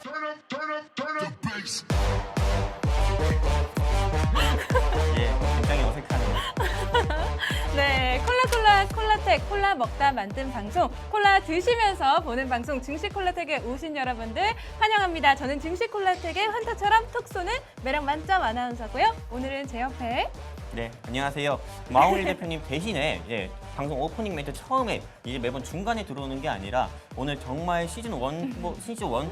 예, 굉장히 어색하네요. 네, 콜라텍 콜라 먹다 만든 방송, 콜라 드시면서 보는 방송 증시 콜라텍에 오신 여러분들 환영합니다. 저는 증시 콜라텍의 환타처럼 톡 쏘는 매력 만점 아나운서고요. 오늘은 제 옆에 네, 안녕하세요. 마홍일 대표님 대신에 방송 오프닝 멘트 처음에 이제 매번 중간에 들어오는 게 아니라 오늘 정말 시즌 1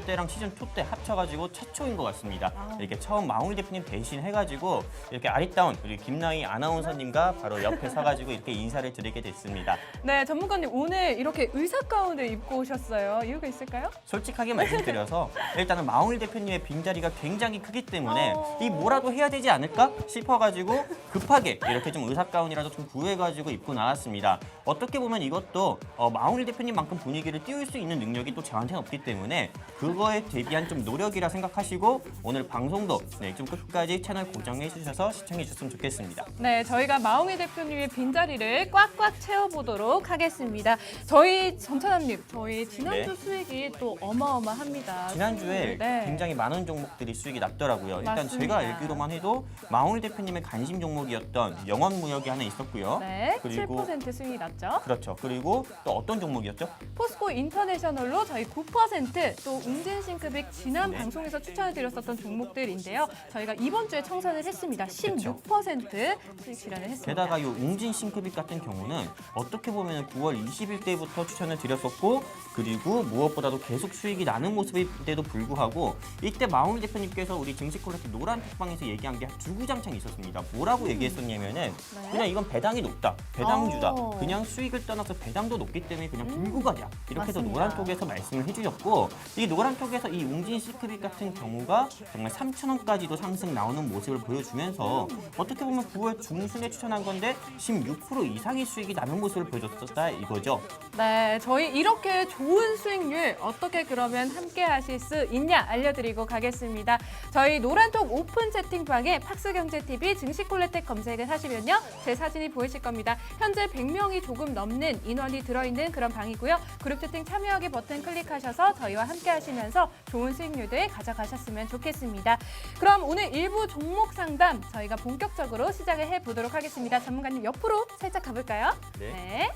때랑 시즌 2 때 합쳐가지고 최초인 것 같습니다. 이렇게 처음 마홍일 대표님 대신 해가지고 이렇게 아리따운 우리 김나희 아나운서님과 바로 옆에 서가지고 이렇게 인사를 드리게 됐습니다. 네, 전문가님 오늘 이렇게 의사 가운을 입고 오셨어요. 이유가 있을까요? 솔직하게 말씀드려서 일단은 마홍일 대표님의 빈자리가 굉장히 크기 때문에 이 뭐라도 해야 되지 않을까 싶어가지고 급하게 이렇게 좀 의사 가운이라도 좀 구해가지고 입고 나왔습니다. 어떻게 보면 이것도 마홍일 대표님만큼 분위기를 띄울 수 있는 능력이 또 저한테는 없기 때문에 그거에 대비한 좀 노력이라 생각하시고 오늘 방송도 좀 끝까지 채널 고정해 주셔서 시청해 주셨으면 좋겠습니다. 네, 저희가 마홍희 대표님의 빈자리를 꽉꽉 채워보도록 하겠습니다. 저희 전천함님, 저희 지난주 수익이 또 어마어마합니다. 지난주에 네. 굉장히 많은 종목들이 수익이 났더라고요. 일단 맞습니다. 제가 알기로만 해도 마홍일 대표님의 관심 종목이었던 영원무역이 하나 있었고요. 네, 그리고 7% 수익이 났죠. 그렇죠. 그리고 또 어떤 종목이었죠? 포스코 인터내셔널로 저희 9%, 또 웅진싱크빅 지난 네. 방송에서 추천을 드렸었던 종목들인데요. 저희가 이번 주에 청산을 했습니다. 16% 수익 실현을 했습니다. 게다가 이 웅진 싱크빅 같은 경우는 어떻게 보면 9월 20일 때부터 추천을 드렸었고 그리고 무엇보다도 계속 수익이 나는 모습인데도 불구하고 이때 마홍일 대표님께서 우리 증시콜라텍 노란 톡방에서 얘기한 게 주구장창 있었습니다. 뭐라고 얘기했었냐면은 그냥 이건 배당이 높다, 배당주다. 그냥 수익을 떠나서 배당도 높기 때문에 그냥 들고 가자. 이렇게 해서 맞습니다. 노란 톡에서 말씀을 해주셨고 이 노란 톡에서 이 웅진 싱크빅 같은 경우가 정말 3,000원까지도 상승 나오는 모습을 보여주면서 어떻게 보면 9월 중순에 추천한 건데 16% 이상의 수익이 나는 모습을 보여줬었다 이거죠. 네, 저희 이렇게 좋은 수익률 어떻게 그러면 함께 하실 수 있냐 알려드리고 가겠습니다. 저희 노란톡 오픈 채팅방에 팍스경제TV 증시콜라텍 검색을 하시면요. 제 사진이 보이실 겁니다. 현재 100명이 조금 넘는 인원이 들어있는 그런 방이고요. 그룹 채팅 참여하기 버튼 클릭하셔서 저희와 함께 하시면서 좋은 수익률들 가져가셨으면 좋겠습니다. 그럼 오늘 일부 종목 상담 저희가 본격적으로 시작을 해보도록 하겠습니다. 전문가님 옆으로 살짝 가볼까요? 네.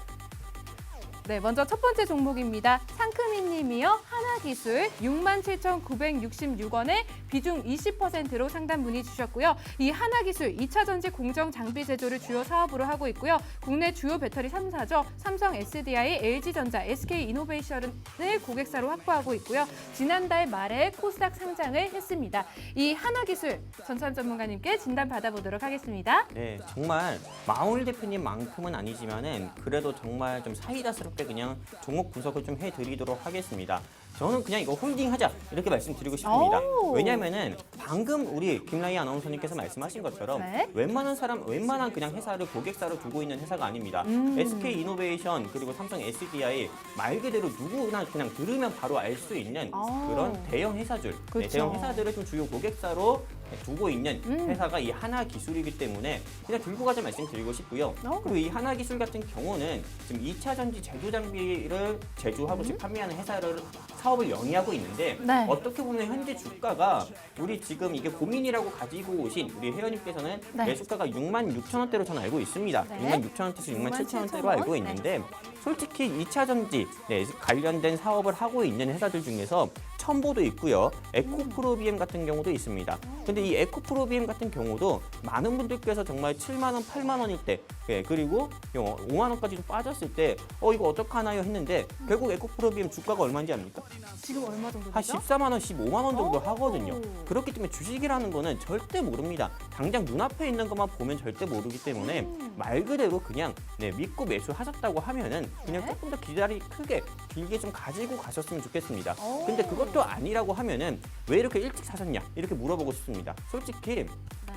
네, 먼저 첫 번째 종목입니다. 상크미님이요. 하나기술 67,966원에 비중 20%로 상담 문의 주셨고요. 이 하나기술 2차 전지 공정 장비 제조를 주요 사업으로 하고 있고요. 국내 주요 배터리 3사죠. 삼성 SDI, LG전자, SK이노베이션을 고객사로 확보하고 있고요. 지난달 말에 코스닥 상장을 했습니다. 이 하나기술 전참 전문가님께 진단 받아보도록 하겠습니다. 네, 정말 마홍일 대표님만큼은 아니지만은 그래도 정말 좀 사이다스럽게 그냥 종목 분석을 좀 해드리도록 하겠습니다. 저는 그냥 이거 홀딩하자 이렇게 말씀드리고 싶습니다. 왜냐면은 방금 우리 김나희 아나운서님께서 말씀하신 것처럼 네. 웬만한 그냥 회사를 고객사로 두고 있는 회사가 아닙니다. SK이노베이션 그리고 삼성 SDI 말 그대로 누구나 그냥 들으면 바로 알 수 있는 그런 대형 회사들, 그렇죠. 대형 회사들을 좀 주요 고객사로 두고 있는 회사가 이 하나기술이기 때문에 그냥 들고 가자 말씀드리고 싶고요. 그리고 이 하나기술 같은 경우는 지금 2차 전지 제조 장비를 제조하고 지금 판매하는 회사를 사업을 영위하고 있는데 네. 어떻게 보면 현재 주가가 우리 지금 이게 고민이라고 가지고 오신 우리 회원님께서는 네. 매수가가 66,000원대로 저는 알고 있습니다. 네. 66,000원대에서 67,000원대로 67,000원. 알고 있는데 솔직히 2차 전지 관련된 사업을 하고 있는 회사들 중에서 첨보도 있고요. 에코프로비엠 같은 경우도 있습니다. 근데 이 에코프로비엠 같은 경우도 많은 분들께서 정말 7만 원, 8만 원일 때 그리고 5만 원까지도 빠졌을 때 이거 어떡하나요 했는데 결국 에코프로비엠 주가가 얼마인지 압니까? 지금 얼마 정도 한 되죠? 14만 원, 15만 원 정도 하거든요. 그렇기 때문에 주식이라는 거는 절대 모릅니다. 당장 눈앞에 있는 것만 보면 절대 모르기 때문에 말 그대로 그냥 믿고 매수하셨다고 하면은 그냥 네. 조금 더 기다리 길게 좀 가지고 가셨으면 좋겠습니다. 근데 그것도 아니라고 하면은 왜 이렇게 일찍 사셨냐 이렇게 물어보고 싶습니다. 솔직히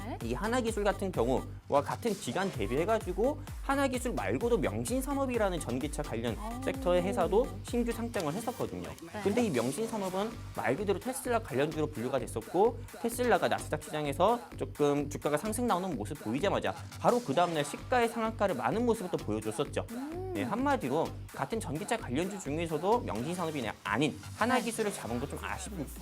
네. 이 하나기술 같은 경우와 같은 기간 대비해가지고 하나기술 말고도 명신산업이라는 전기차 관련 섹터의 회사도 신규 상장을 했었거든요. 근데 이 명신산업은 말 그대로 테슬라 관련주로 분류가 됐었고 테슬라가 나스닥 시장에서 조금 주가가 상승 나오는 모습 보이자마자 바로 그 다음날 시가의 상한가를 많은 모습을 또 보여줬었죠. 네, 한마디로 같은 전기차 관련주 중에서도 명신산업이 아닌 하나기술을 잡은 거 좀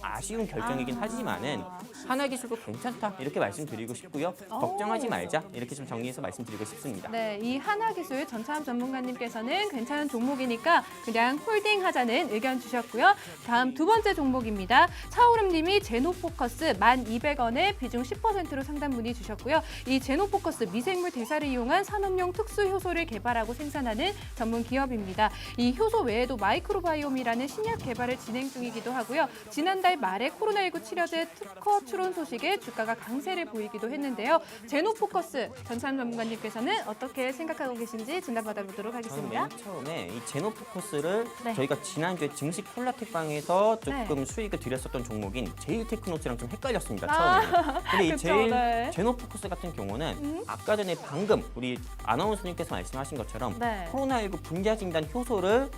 아쉬운 결정이긴 하지만은 하나기술도 괜찮다 이렇게 말씀드리고 싶고요. 걱정하지 말자 이렇게 좀 정리해서 말씀드리고 싶습니다. 네, 이 하나기술 전차함 전문가님께서는 괜찮은 종목이니까 그냥 홀딩하자는 의견 주셨고요. 다음 두 번째 종목입니다. 차오름님이 제노포커스 1,200원에 비중 10%로 상담 문의 주셨고요. 이 제노포커스 미생물 대사를 이용한 산업용 특수 효소를 개발하고 생산하는 전문 기업입니다. 이 효소 외에도 마이크로바이옴이라는 신약 개발을 진행 중이기도 하고요. 지난달 말에 코로나19 치료제 특허 출원 소식에 주가가 강세를 보이기도 했는데요. 제노포커스 전참 전문가님께서는 어떻게 생각하고 계신지 진단 받아보도록 저는 하겠습니다. 맨 처음에 이 제노포커스를 네. 저희가 지난주에 증식 콜라텍방에서 조금 수익을 드렸었던 종목인 제일테크노스랑 좀 헷갈렸습니다. 처음에. 근데 이 그쵸, 네. 제노포커스 같은 경우는 아까 전에 방금 우리 아나운서님께서 말씀하신 것처럼 네. 코로나19 분자 진단 효소를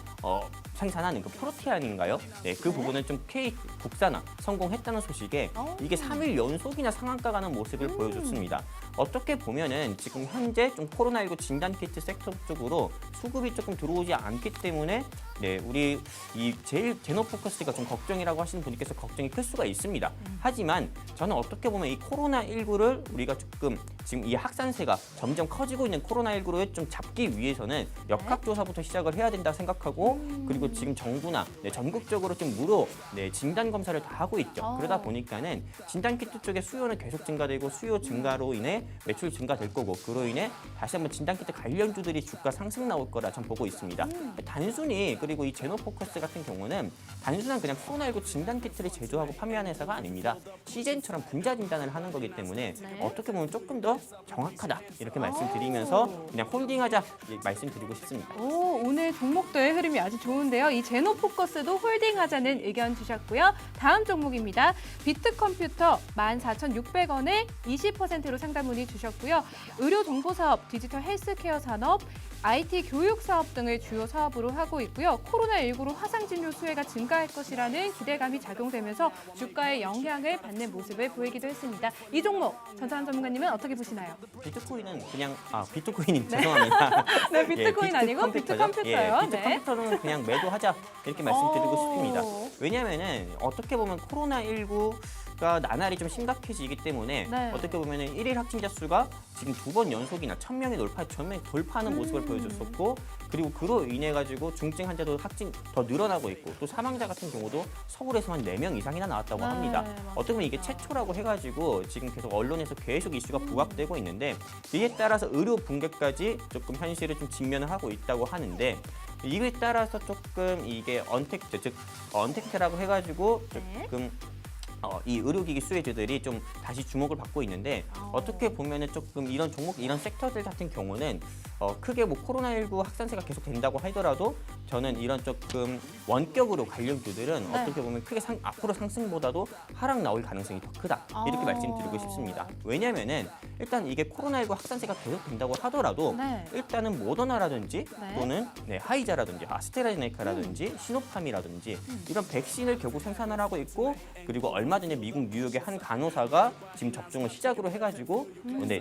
생산하는 그 프로테안인가요? 네, 그 부분을 좀 K 국산화 성공했다는 소식에 이게 3일 연속이나 상한가 가는 모습을 보여줬습니다. 어떻게 보면은 지금 현재 좀 코로나19 진단 키트 섹터 쪽으로 수급이 조금 들어오지 않기 때문에 네, 우리 이 제일 제노포커스가 좀 걱정이라고 하시는 분께서 걱정이 클 수가 있습니다. 하지만 저는 어떻게 보면 이 코로나19를 우리가 조금 지금 이 확산세가 점점 커지고 있는 코로나19를 좀 잡기 위해서는 역학조사부터 시작을 해야 된다 생각하고 그리고 지금 정부나 전국적으로 좀 무료 진단 검사를 다 하고 있죠. 그러다 보니까는 진단 키트 쪽의 수요는 계속 증가되고 수요 증가로 인해 매출 증가될 거고 그로 인해 다시 한번 진단 키트 관련주들이 주가 상승 나올 거라 전 보고 있습니다. 단순히 그리고 이 제노포커스 같은 경우는 단순한 그냥 코로나19 진단 키트를 제조하고 판매하는 회사가 아닙니다. 시젠처럼 분자 진단을 하는 거기 때문에 어떻게 보면 조금 더 정확하다 이렇게 말씀드리면서 그냥 홀딩하자 말씀드리고 싶습니다. 오늘 종목들의 흐름이 아주 좋은데요. 이 제노포커스도 홀딩하자는 의견 주셨고요. 다음 종목입니다. 비트컴퓨터 14,600원에 20%로 상담 문의 주셨고요. 의료정보사업, 디지털 헬스케어 산업, IT 교육 사업 등을 주요 사업으로 하고 있고요. 코로나19로 화상진료 수혜가 증가할 것이라는 기대감이 작용되면서 주가에 영향을 받는 모습을 보이기도 했습니다. 이 종목 전찬 전문가님은 어떻게 보시나요? 비트코인은 그냥 비트코인님 죄송합니다. 네, 비트코인 아니고 비트컴퓨터요. 비트컴퓨터는 그냥 매도하자 이렇게 말씀드리고 싶습니다. 오. 왜냐하면은 어떻게 보면 코로나19가 나날이 좀 심각해지기 때문에 어떻게 보면은 1일 확진자 수가 지금 2번 연속이나 1,000명이 돌파하는 모습을 보여줬었고 그리고 그로 인해 가지고 중증 환자도 더 늘어나고 있고 또 사망자 같은 경우도 서울에서만 4명 이상이나 나왔다고 합니다. 어떻게 보면 이게 최초라고 해가지고 지금 계속 언론에서 계속 이슈가 부각되고 있는데 이에 따라서 의료 붕괴까지 조금 현실을 좀 직면을 하고 있다고 하는데 이에 따라서 조금 이게 언택트라고 해가지고 조금 이 의료기기 수혜주들이 좀 다시 주목을 받고 있는데 어떻게 보면은 조금 이런 종목, 이런 섹터들 같은 경우는 크게 뭐 코로나19 확산세가 계속 된다고 하더라도 저는 이런 조금 원격으로 관련주들은 어떻게 보면 크게 앞으로 상승보다도 하락 나올 가능성이 더 크다 이렇게 말씀드리고 싶습니다. 왜냐면은 일단 이게 코로나19 확산세가 계속 된다고 하더라도 일단은 모더나라든지 또는 하이자라든지 아스트라제네카라든지 시노팜이라든지 이런 백신을 결국 생산을 하고 있고 그리고 얼마 전에 미국 뉴욕의 한 간호사가 지금 접종을 시작으로 해가지고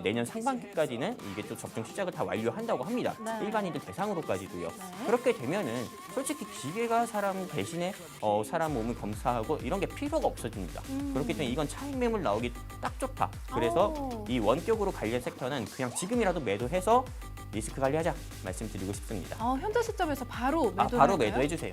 내년 상반기까지는 이게 또 접종 시작을 다 완료한다고 합니다. 일반인들 대상으로까지도요. 그렇게 되면은 솔직히 기계가 사람 대신에 사람 몸을 검사하고 이런 게 필요가 없어집니다. 그렇기 때문에 이건 차익 매물 나오기 딱 좋다. 그래서 이 원격으로 관련 섹터는 그냥 지금이라도 매도해서 리스크 관리하자 말씀드리고 싶습니다. 현재 시점에서 바로 매도 바로 매도해 주세요.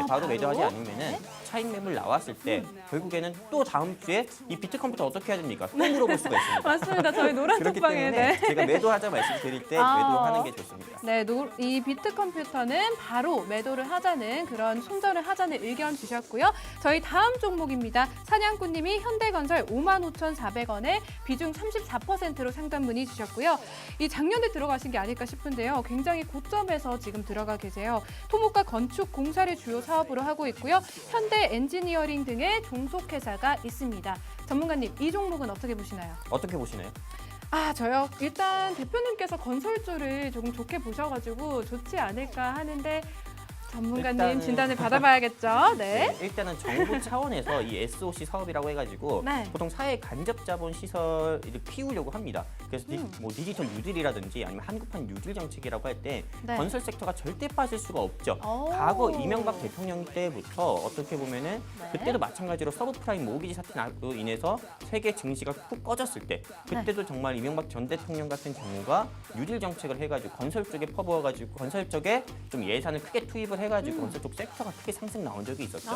바로 매도하지 않으면은 차익 매물 나왔을 때 결국에는 또 다음 주에 이 비트컴퓨터 어떻게 해야 됩니까? 또 물어볼 수가 있습니다. 맞습니다. 저희 노란 그렇기 톡방에 때문에 제가 매도하자 말씀드릴 때 매도하는 게 좋습니다. 네, 이 비트컴퓨터는 바로 매도를 하자는 그런 손절을 하자는 의견 주셨고요. 저희 다음 종목입니다. 사냥꾼님이 현대건설 55,400원에 비중 34%로 상담 문의 주셨고요. 이 작년에 들어가신 게 아닐까 싶은데요. 굉장히 고점에서 지금 들어가 계세요. 토목과 건축, 공사를 주요 사업으로 하고 있고요. 현대 엔지니어링 등의 종속회사가 있습니다. 전문가님, 이 종목은 어떻게 보시나요? 어떻게 보시나요? 저요. 일단 대표님께서 건설주를 조금 좋게 보셔가지고 좋지 않을까 하는데 전문가님 일단은- 진단을 받아봐야겠죠. 네. 일단은 정부 차원에서 이 SOC 사업이라고 해가지고 네. 보통 사회 간접 자본 시설을 키우려고 합니다. 그래서 뭐 디지털 뉴딜이라든지 아니면 한국판 뉴딜 정책이라고 할 때 네. 건설 섹터가 절대 빠질 수가 없죠. 오. 과거 이명박 대통령 때부터 어떻게 보면은 네. 그때도 마찬가지로 서브프라임 모기지 사태로 인해서 세계 증시가 푹 꺼졌을 때 그때도 정말 이명박 전 대통령 같은 경우가 뉴딜 정책을 해가지고 건설 쪽에 퍼부어가지고 건설 쪽에 좀 예산을 크게 투입을 해가지고 건설 쪽 섹터가 크게 상승 나온 적이 있었죠.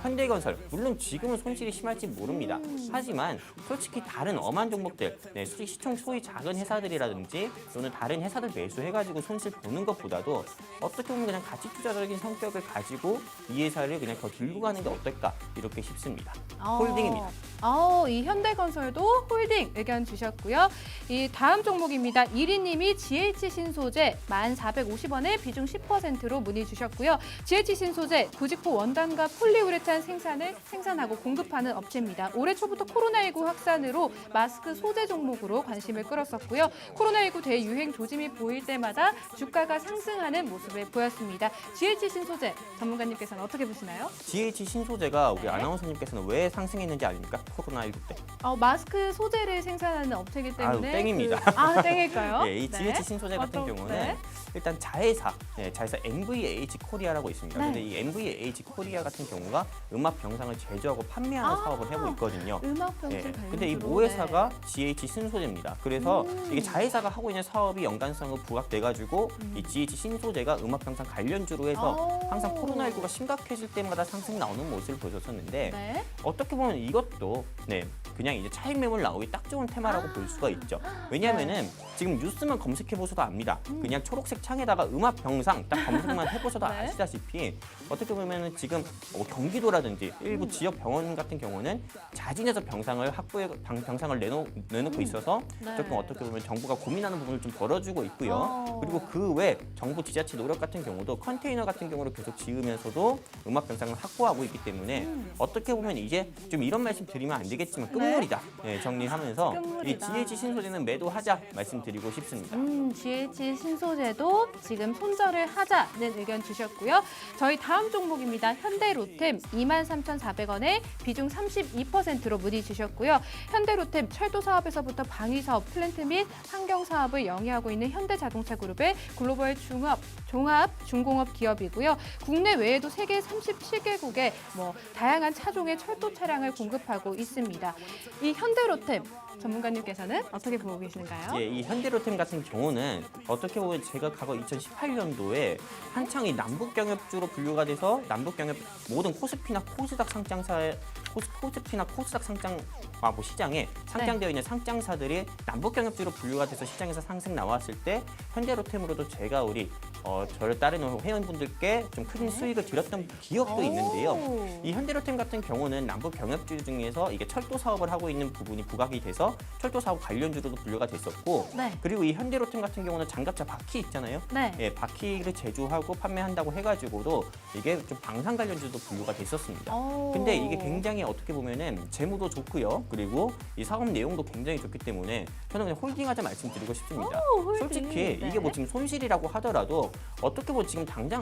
현대건설 물론 지금은 손실이 심할지 모릅니다. 하지만 솔직히 다른 엄한 종목들, 시총 소위 작은 회사들이라든지 또는 다른 회사들 매수해가지고 손실 보는 것보다도 어떻게 보면 그냥 가치 투자적인 성격을 가지고 이 회사를 그냥 더 들고 가는 게 어떨까 이렇게 싶습니다. 홀딩입니다. 이 현대건설도 홀딩 의견 주셨고요. 이 다음 종목입니다. 1위님이 GH 신소재 1,450원에 비중 10%로 문의 주셨고요. GH 신소재 구직포 원단과 폴리우레탄 생산하고 공급하는 업체입니다. 올해 초부터 코로나19 확산으로 마스크 소재 종목으로 관심을 끌었었고요. 코로나19 대유행 조짐이 보일 때마다 주가가 상승하는 모습을 보였습니다. GH 신소재 전문가님께서는 어떻게 보시나요? GH 신소재가 우리 네. 아나운서님께서는 왜 상승했는지 아닙니까? 코로나19 때. 마스크 소재를 생산하는 업체이기 때문에 땡입니다. 땡일까요? 네, 이 GH 신소재 같은 경우는 일단 자회사 MVH 코리아라고 있습니다. 네. 근데 이 MVH 코리아 같은 경우가 음압 병상을 제조하고 판매하는 사업을 하고 있거든요. 음악 병실 예, 관련. 근데 이 모회사가 GH 신소재입니다. 그래서 이게 자회사가 하고 있는 사업이 연관성으로 부각돼가지고 이 GH 신소재가 음악 병상 관련주로 해서 항상 코로나19가 심각해질 때마다 상승 나오는 모습을 보여줬었는데 네. 어떻게 보면 이것도 그냥 이제 차익 매물 나오기 딱 좋은 테마라고 볼 수가 있죠. 왜냐하면은 지금 뉴스만 검색해 보셔도 압니다. 그냥 초록색 창에다가 음압 병상 딱 검색만 해보셔도 네. 아시다시피 어떻게 보면은 지금 경기도라든지 일부 지역 병원 같은 경우는 자진해서 병상을 병상을 내놓고 있어서 네. 조금 어떻게 보면 정부가 고민하는 부분을 좀 덜어주고 있고요. 그리고 그 외 정부 지자체 노력 같은 경우도 컨테이너 같은 경우를 계속 지으면서도 음압 병상을 확보하고 있기 때문에 어떻게 보면 이제 좀 이런 말씀 드리면 안 되겠지만 끝물이다. 정리하면서 끝물이다. 이 GH 신소재는 매도하자 말씀드리고 싶습니다. GH 신소재도 지금 손절을 하자는 의견 주셨고요. 저희 다음 종목입니다. 현대로템 23,400원에 비중 32%로 문의 주셨고요. 현대로템 철도 사업에서부터 방위 사업, 플랜트 및 환경 사업을 영위하고 있는 현대자동차 그룹의 글로벌 종합 중공업 기업이고요. 국내 외에도 세계 37개국에 다양한 차종의 철도 차량을 공급하고 있습니다. 이 현대로템 전문가님께서는 어떻게 보고 계시는가요? 예, 이 현대로템 같은 경우는 어떻게 보면 제가 과거 2018년도에 한창 이 남북경협주로 분류가 돼서 남북경협 모든 코스피나 코스닥 시장에 상장되어 있는 상장사들이 남북경협주로 분류가 돼서 시장에서 상승 나왔을 때 현대로템으로도 제가 우리 저를 따르는 회원분들께 좀 큰 수익을 드렸던 기억도 있는데요. 이 현대로템 같은 경우는 남북경협주 중에서 이게 철도 사업을 하고 있는 부분이 부각이 돼서 철도 사업 관련주로도 분류가 됐었고 네. 그리고 이 현대로템 같은 경우는 장갑차 바퀴 있잖아요. 네. 예, 바퀴를 제조하고 판매한다고 해가지고도 이게 좀 방산 관련주도 분류가 됐었습니다. 근데 이게 굉장히 어떻게 보면은 재무도 좋고요. 그리고 이 사업 내용도 굉장히 좋기 때문에 저는 그냥 홀딩하자 말씀드리고 싶습니다. 홀딩. 솔직히 네. 이게 뭐 지금 손실이라고 하더라도 어떻게 보면 지금 당장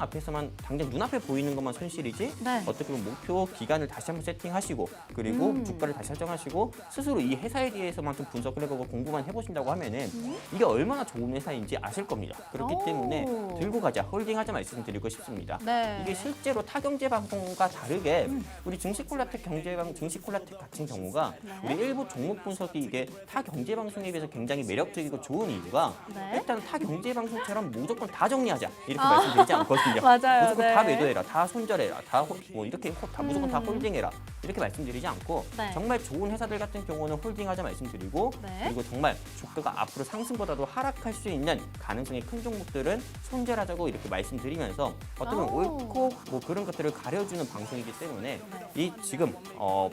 눈앞에 보이는 것만 손실이지 네. 어떻게 보면 목표 기간을 다시 한번 세팅하시고 그리고 주가를 다시 설정하시고 스스로 이 회사에 대해서만 좀 분석을 해보고 공부만 해보신다고 하면은 이게 얼마나 좋은 회사인지 아실 겁니다. 그렇기 때문에 들고 가자, 홀딩하자 말씀드리고 싶습니다. 네. 이게 실제로 타 경제 방송과 다르게 우리 증시콜라텍 같은 경우가 우리 일부 종목 분석이 이게 타 경제 방송에 비해서 굉장히 매력적이고 좋은 이유가 네. 일단 타 경제 방송처럼 무조건 다 정리하자 이렇게 말씀드리지 않거든요. 맞아요. 무조건 네. 다 매도해라, 다 손절해라, 이렇게 다 무조건 다 홀딩해라 이렇게 말씀드리지 않고 네. 정말 좋은 회사들 같은 경우는 홀딩하자 말씀드리고 네. 그리고 정말 주가가 앞으로 상승보다도 하락할 수 있는 가능성이 큰 종목들은 손절하자고 이렇게 말씀드리면서 어떻게 보면 옳고 그런 것들을 가려주는 방송이기 때문에 이 지금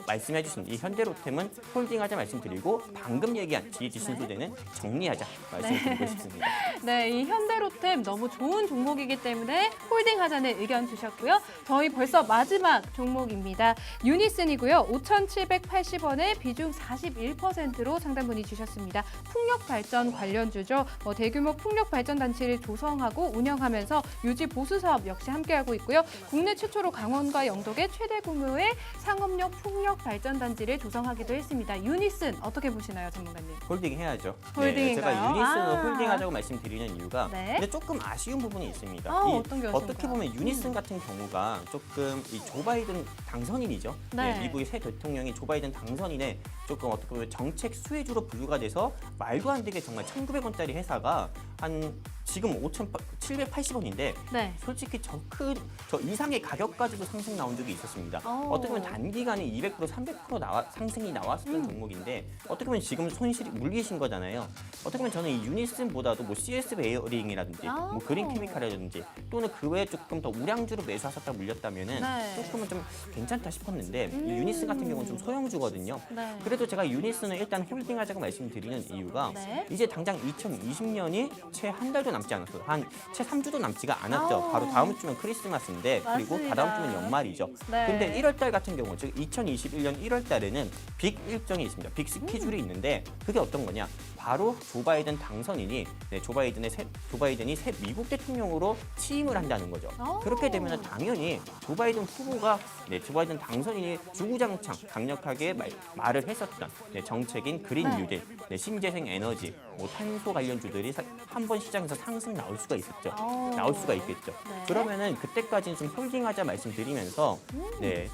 말씀해 주신 이 현대로템은 홀딩하자 말씀드리고 방금 얘기한 GH 신소재는 정리하자 말씀드리고 싶습니다. 네, 이 현대로템 너무 좋은 종목이기 때문에 홀딩하자는 의견 주셨고요. 저희 벌써 마지막 종목입니다. 유니슨이고요. 5,780원에 비중 41%로 상담문의 주셨습니다. 풍력발전 관련주죠. 대규모 풍력발전단지를 조성하고 운영하면서 유지 보수 사업 역시 함께하고 있고요. 국내 최초로 강원과 영덕에 최대 규모의 상업용 풍력발전단지를 조성하기도 했습니다. 유니슨 어떻게 보시나요, 전문가님? 홀딩 해야죠. 홀딩인가요? 제가 유니슨을 아. 홀딩하자고 말씀드리는 이유가 네. 근데 조금 아쉬운 부분이 있습니다. 어떤 게 어떻게 아쉬운가요? 보면 유니슨 같은 경우가 조금 이 조 바이든 당선인이죠. 네. 미국의 새 대통령이 조 바이든 당선인의 조금 어떻게 보면 정책 수혜주로 분류가 돼서 말도 안 되게 정말 1,900원짜리 회사가 한 지금 5,780원인데 네. 솔직히 저 이상의 가격까지도 상승 나온 적이 있었습니다. 어떻게 보면 단기간에 200% 300% 상승이 나왔었던 종목인데 어떻게 보면 지금 손실이 물리신 거잖아요. 어떻게 보면 저는 이 유니슨보다도 뭐 CS 베어링이라든지 뭐 그린 케미칼이라든지 또는 그 외에 조금 더 우량주로 매수하셨다 물렸다면은 네. 조금은 좀 괜찮다 싶었는데 이 유니슨 같은 경우는 좀 소형주거든요. 네. 그래도 제가 유니슨을 일단 홀딩하자고 말씀드리는 이유가 네. 이제 당장 2020년이 채 한 달도 남지 않았어요. 한 채 3주도 남지가 않았죠. 아. 바로 다음 주면 크리스마스인데 그리고 맞습니다. 다다음 주면 연말이죠. 네. 근데 1월 달 같은 경우 즉 2021년 1월 달에는 빅 일정이 있습니다. 빅 스케줄이 있는데 그게 어떤 거냐? 바로 조 바이든 당선인이 조 바이든이 새 미국 대통령으로 취임을 한다는 거죠. 그렇게 되면 당연히 조 바이든 후보가 조 바이든 당선인이 주구장창 강력하게 말을 했었던 정책인 그린 네. 뉴딜, 신재생 에너지, 뭐 탄소 관련주들이 한 번 시장에서 상승 나올 수가 있었죠. 나올 수가 있겠죠. 네. 그러면은 그때까지는 좀 홀딩하자 말씀드리면서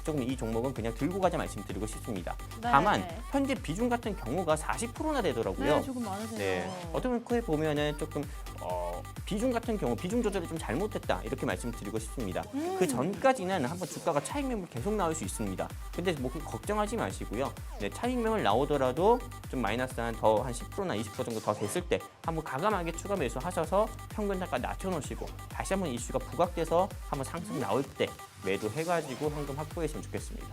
조금 이 종목은 그냥 들고 가자 말씀드리고 싶습니다. 네. 다만 현재 비중 같은 경우가 40%나 되더라고요. 네, 조금 많으세요. 네, 어떻게 보면은 조금 비중 같은 경우 비중 조절을 좀 잘못했다 이렇게 말씀드리고 싶습니다. 그 전까지는 한번 주가가 차익 매물 계속 나올 수 있습니다. 근데 뭐 걱정하지 마시고요. 차익 매물 나오더라도 좀 마이너스 한 10%나 20% 정도 더 됐을 때 한번 과감하게 추가 매수하셔서 평균 단가 낮춰놓으시고 다시 한번 이슈가 부각돼서 한번 상승 나올 때 매도해가지고 현금 확보했으면 좋겠습니다.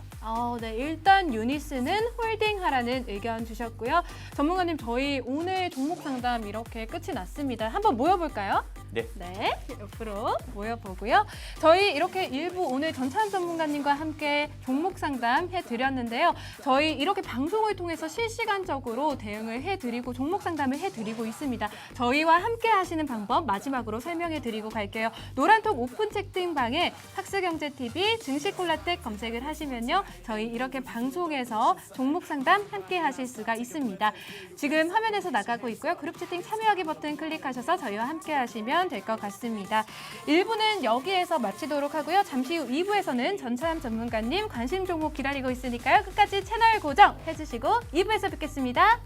네, 일단 유니스는 홀딩하라는 의견 주셨고요. 전문가님, 저희 오늘 종목 상담 이렇게 끝이 났습니다. 한번 모여볼까요? 네. 네, 옆으로 모여보고요. 저희 이렇게 일부 오늘 전찬 전문가님과 함께 종목 상담 해드렸는데요. 저희 이렇게 방송을 통해서 실시간적으로 대응을 해드리고 종목 상담을 해드리고 있습니다. 저희와 함께 하시는 방법 마지막으로 설명해드리고 갈게요. 노란톡 오픈 채팅방에 학스경제TV 증시콜라텍 검색을 하시면요. 저희 이렇게 방송에서 종목 상담 함께 하실 수가 있습니다. 지금 화면에서 나가고 있고요. 그룹 채팅 참여하기 버튼 클릭하셔서 저희와 함께 하시면 될 것 같습니다. 1부는 여기에서 마치도록 하고요. 잠시 후 2부에서는 전참 전문가님 관심 종목 기다리고 있으니까요. 끝까지 채널 고정해주시고 2부에서 뵙겠습니다.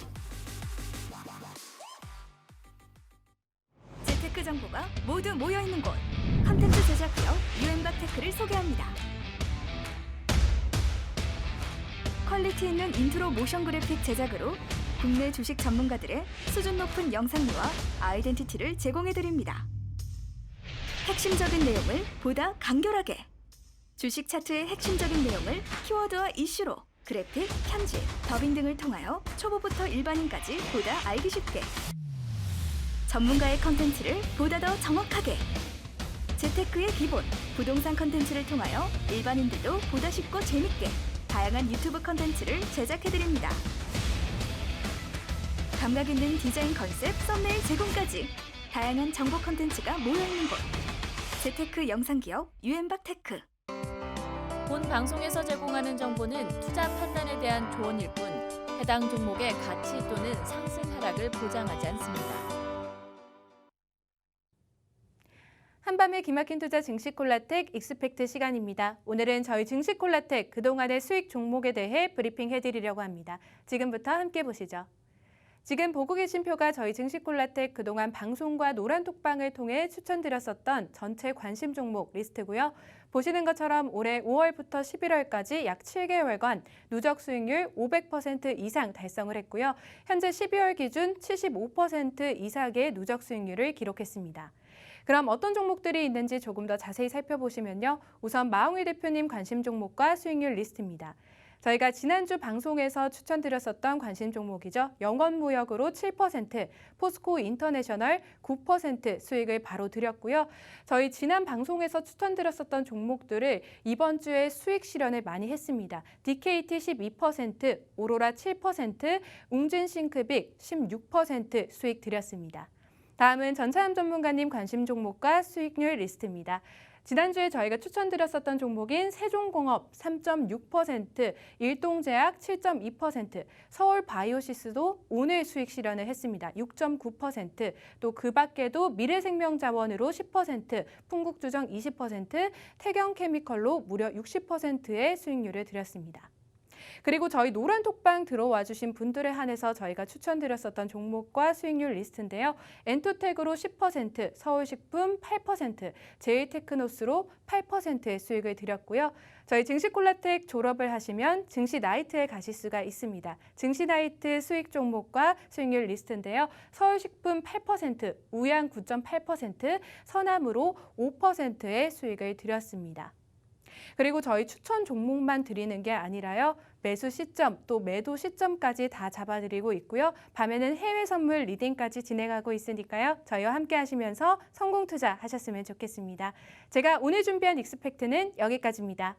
재테크 정보가 모두 모여있는 곳. 콘텐츠 제작 기업 유엔박테크를 소개합니다. 퀄리티 있는 인트로 모션 그래픽 제작으로 국내 주식 전문가들의 수준 높은 영상미와 아이덴티티를 제공해드립니다. 핵심적인 내용을 보다 간결하게. 주식 차트의 핵심적인 내용을 키워드와 이슈로 그래픽, 편집, 더빙 등을 통하여 초보부터 일반인까지 보다 알기 쉽게. 전문가의 컨텐츠를 보다 더 정확하게. 재테크의 기본, 부동산 컨텐츠를 통하여 일반인들도 보다 쉽고 재밌게 다양한 유튜브 컨텐츠를 제작해드립니다. 감각 있는 디자인 컨셉, 썸네일 제공까지 다양한 정보 컨텐츠가 모여있는 곳. 재테크 영상기업 유엔박테크. 본 방송에서 제공하는 정보는 투자 판단에 대한 조언일 뿐 해당 종목의 가치 또는 상승 하락을 보장하지 않습니다. 한밤의 기막힌 투자 증시콜라텍 익스펙트 시간입니다. 오늘은 저희 증시콜라텍 그동안의 수익 종목에 대해 브리핑 해드리려고 합니다. 지금부터 함께 보시죠. 지금 보고 계신 표가 저희 증시콜라텍 그동안 방송과 노란톡방을 통해 추천드렸었던 전체 관심 종목 리스트고요. 보시는 것처럼 올해 5월부터 11월까지 약 7개월간 누적 수익률 500% 이상 달성을 했고요. 현재 12월 기준 75% 이상의 누적 수익률을 기록했습니다. 그럼 어떤 종목들이 있는지 조금 더 자세히 살펴보시면요. 우선 마홍일 대표님 관심 종목과 수익률 리스트입니다. 저희가 지난주 방송에서 추천드렸었던 관심 종목이죠. 영원무역으로 7%, 포스코 인터내셔널 9% 수익을 바로 드렸고요. 저희 지난 방송에서 추천드렸었던 종목들을 이번 주에 수익 실현을 많이 했습니다. DKT 12%, 오로라 7%, 웅진싱크빅 16% 수익 드렸습니다. 다음은 전차람 전문가님 관심 종목과 수익률 리스트입니다. 지난주에 저희가 추천드렸었던 종목인 세종공업 3.6%, 일동제약 7.2%, 서울바이오시스도 오늘 수익 실현을 했습니다. 6.9%, 또 그 밖에도 미래생명자원으로 10%, 풍국주정 20%, 태경케미컬로 무려 60%의 수익률을 드렸습니다. 그리고 저희 노란톡방 들어와 주신 분들에 한해서 저희가 추천드렸었던 종목과 수익률 리스트인데요. 엔투텍으로 10%, 서울식품 8%, 제일테크노스로 8%의 수익을 드렸고요. 저희 증시콜라텍 졸업을 하시면 증시나이트에 가실 수가 있습니다. 증시나이트 수익 종목과 수익률 리스트인데요. 서울식품 8%, 우양 9.8%, 서남으로 5%의 수익을 드렸습니다. 그리고 저희 추천 종목만 드리는 게 아니라요. 매수 시점 또 매도 시점까지 다 잡아드리고 있고요. 밤에는 해외 선물 리딩까지 진행하고 있으니까요. 저희와 함께 하시면서 성공 투자하셨으면 좋겠습니다. 제가 오늘 준비한 익스팩트는 여기까지입니다.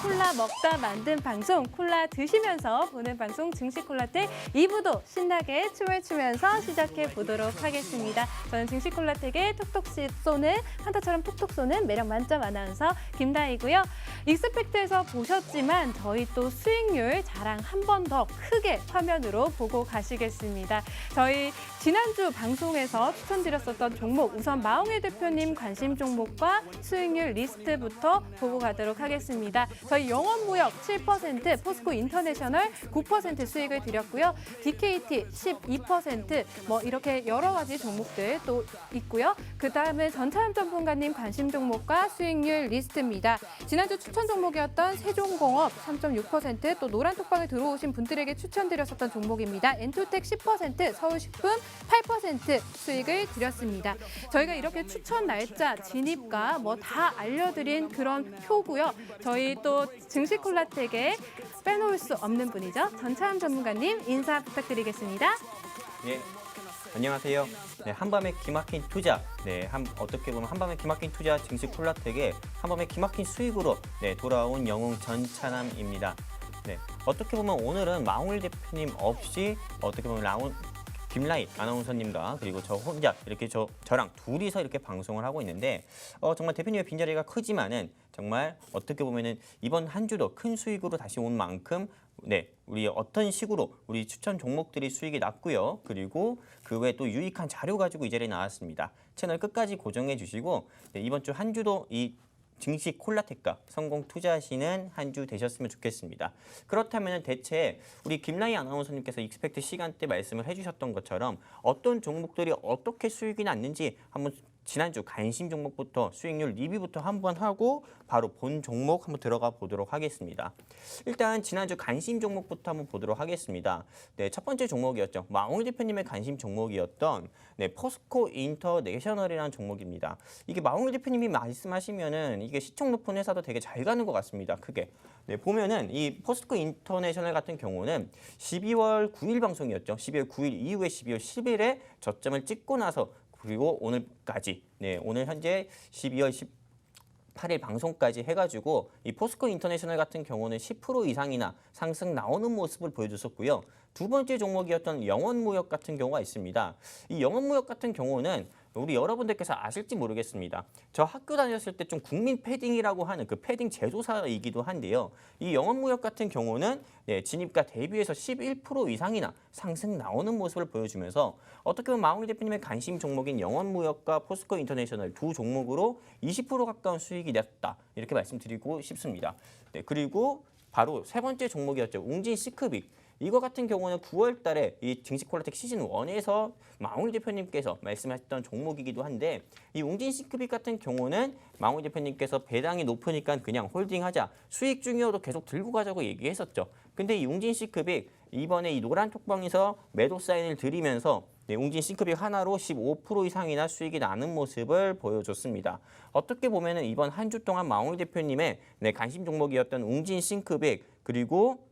콜라 먹다 만든 방송, 콜라 드시면서 보는 방송 증시콜라텍 2부도 신나게 춤을 추면서 시작해 보도록 하겠습니다. 저는 증시콜라텍의 톡톡 쏘는 한타처럼 톡톡 쏘는 매력 만점 아나운서 김다희고요. 익스팩트에서 보셨지만 저희 또 수익률 자랑 한 번 더 크게 화면으로 보고 가시겠습니다. 저희 지난주 방송에서 추천드렸었던 종목, 우선 마홍일 대표님 관심 종목과 수익률 리스트부터 보고 가도록 하겠습니다. 저희 영원무역 7%, 포스코 인터내셔널 9% 수익을 드렸고요. DKT 12%, 뭐 이렇게 여러 가지 종목들 또 있고요. 그 다음에 전차람 전문가님 관심 종목과 수익률 리스트입니다. 지난주 추천 종목이었던 세종공업 3.6%, 또 노란톡방에 들어오신 분들에게 추천드렸었던 종목입니다. 엔투텍 10%, 서울식품 8% 수익을 드렸습니다. 저희가 이렇게 추천 날짜, 진입가 뭐 다 알려드린 그런 표고요. 저희 또 증시콜라텍에 빼놓을 수 없는 분이죠. 전차람 전문가님 인사 부탁드리겠습니다. 네, 안녕하세요. 네, 한밤의 기막힌 투자, 어떻게 보면 한밤의 기막힌 투자 증시콜라텍의 한밤의 기막힌 수익으로 돌아온 영웅 전차람입니다. 어떻게 보면 오늘은 마홍일 대표님 없이 어떻게 보면 김라희 아나운서님과 그리고 저 혼자 이렇게 저랑 둘이서 이렇게 방송을 하고 있는데 정말 대표님의 빈자리가 크지만은 정말 어떻게 보면은 이번 한 주도 큰 수익으로 다시 온 만큼 우리 어떤 식으로 우리 추천 종목들이 수익이 났고요. 그리고 그 외에 또 유익한 자료 가지고 이 자리에 나왔습니다. 채널 끝까지 고정해 주시고 이번 주 한 주도 이 증시콜라텍과 성공 투자하시는 한 주 되셨으면 좋겠습니다. 그렇다면 대체 우리 김라희 아나운서님께서 익스펙트 시간대 말씀을 해주셨던 것처럼 어떤 종목들이 어떻게 수익이 났는지 한번 지난주 관심 종목부터 수익률 리뷰부터 한번 하고 바로 본 종목 한번 들어가 보도록 하겠습니다. 일단 지난주 관심 종목부터 한번 보도록 하겠습니다. 네, 첫 번째 종목이었죠. 마홍일 대표님의 관심 종목이었던 포스코 인터내셔널이라는 종목입니다. 이게 마홍일 대표님이 말씀하시면은 이게 시총 높은 회사도 되게 잘 가는 것 같습니다. 크게. 네, 보면은 이 포스코 인터내셔널 같은 경우는 12월 9일 방송이었죠. 12월 9일 이후에 12월 10일에 저점을 찍고 나서 그리고 오늘까지, 네, 오늘 현재 12월 8일 방송까지 해가지고 이 포스코 인터내셔널 같은 경우는 10% 이상이나 상승 나오는 모습을 보여줬었고요. 두 번째 종목이었던 영원무역 같은 경우가 있습니다. 이 영원무역 같은 경우는 우리 여러분들께서 아실지 모르겠습니다. 저 학교 다녔을 때 좀 국민 패딩이라고 하는 그 패딩 제조사이기도 한데요. 이 영원무역 같은 경우는 네, 진입가 대비해서 11% 이상이나 상승 나오는 모습을 보여주면서 어떻게 보면 마홍일 대표님의 관심 종목인 영원무역과 포스코 인터내셔널 두 종목으로 20% 가까운 수익이 냈다. 이렇게 말씀드리고 싶습니다. 네, 그리고 바로 세 번째 종목이었죠. 웅진 시크빅. 이거 같은 경우는 9월 달에 이 증시콜라텍 시즌 1에서 마홍일 대표님께서 말씀하셨던 종목이기도 한데 이 웅진 시크빅 같은 경우는 마홍일 대표님께서 배당이 높으니까 그냥 홀딩하자. 수익 중이어도 계속 들고 가자고 얘기했었죠. 근데 이 웅진 시크빅 이번에 이 노란 톡방에서 매도 사인을 드리면서 네, 웅진 싱크빅 하나로 15% 이상이나 수익이 나는 모습을 보여줬습니다. 어떻게 보면 이번 한 주 동안 마홍일 대표님의 네, 관심 종목이었던 웅진 싱크빅 그리고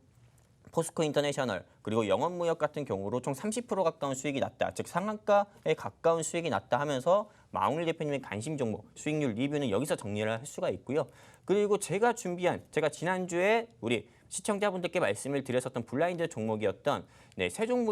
포스코 인터내셔널 그리고 영원무역 같은 경우로 총 30% 가까운 수익이 났다. 즉 상한가에 가까운 수익이 났다 하면서 마홍일 대표님의 관심 종목 수익률 리뷰는 여기서 정리를 할 수가 있고요. 그리고 제가 지난주에 우리 시청자분들께 말씀을 드렸었던 블라인드 종목이었던 네, 세종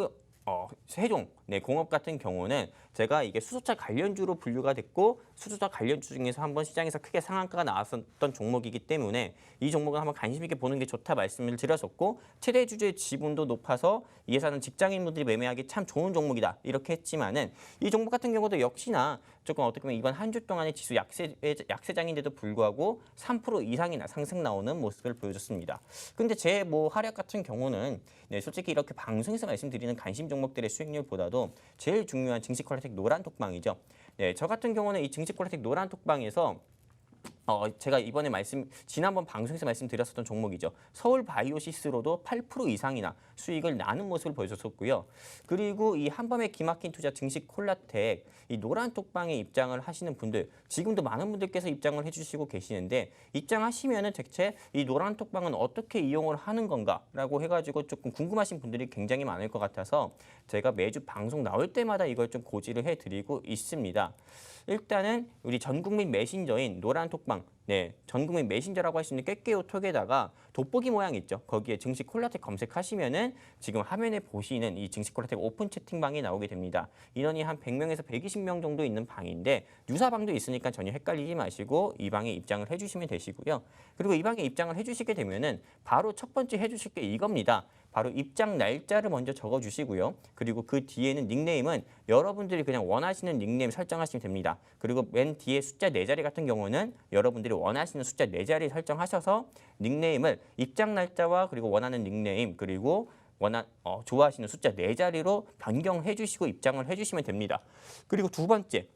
네, 공업 같은 경우는 제가 이게 수소차 관련주로 분류가 됐고 수소차 관련주 중에서 한번 시장에서 크게 상한가가 나왔었던 종목이기 때문에 이 종목은 한번 관심 있게 보는 게 좋다 말씀을 드렸었고 최대 주주의 지분도 높아서 이 회사는 직장인분들이 매매하기 참 좋은 종목이다 이렇게 했지만은 이 종목 같은 경우도 역시나 조금 어떻게 보면 이번 한 주 동안의 지수 약세장인데도 불구하고 3% 이상이나 상승 나오는 모습을 보여줬습니다. 근데 제 하락 같은 경우는 네, 솔직히 이렇게 방송에서 말씀드리는 관심 종목들의 수익률보다도 제일 중요한 증시콜라텍 노란 톡방이죠. 네, 저 같은 경우는 이 증시콜라텍 노란 톡방에서 제가 이번에 지난번 방송에서 말씀드렸었던 종목이죠. 서울바이오시스로도 8% 이상이나 수익을 나는 모습을 보여줬었고요. 그리고 이 한밤의 기막힌 투자 증시콜라텍 이 노란 톡방에 입장을 하시는 분들 지금도 많은 분들께서 입장을 해주시고 계시는데 입장하시면은 대체 이 노란 톡방은 어떻게 이용을 하는 건가라고 해가지고 조금 궁금하신 분들이 굉장히 많을 것 같아서 제가 매주 방송 나올 때마다 이걸 좀 고지를 해드리고 있습니다. 일단은 우리 전국민 메신저인 노란 톡방, 네, 전국민 메신저라고 할 수 있는 깨깨오톡에다가 돋보기 모양 있죠. 거기에 증시콜라텍 검색하시면은 지금 화면에 보시는 이 증시콜라텍 오픈 채팅방이 나오게 됩니다. 인원이 한 100명에서 120명 정도 있는 방인데 유사방도 있으니까 전혀 헷갈리지 마시고 이 방에 입장을 해주시면 되시고요. 그리고 이 방에 입장을 해주시게 되면은 바로 첫 번째 해주실 게 이겁니다. 바로 입장 날짜를 먼저 적어주시고요. 그리고 그 뒤에는 닉네임은 여러분들이 그냥 원하시는 닉네임 설정하시면 됩니다. 그리고 맨 뒤에 숫자 4자리 같은 경우는 여러분들이 원하시는 숫자 4자리 설정하셔서 닉네임을 입장 날짜와 그리고 원하는 닉네임 그리고 좋아하시는 숫자 4자리로 변경해 주시고 입장을 해주시면 됩니다. 그리고 두 번째.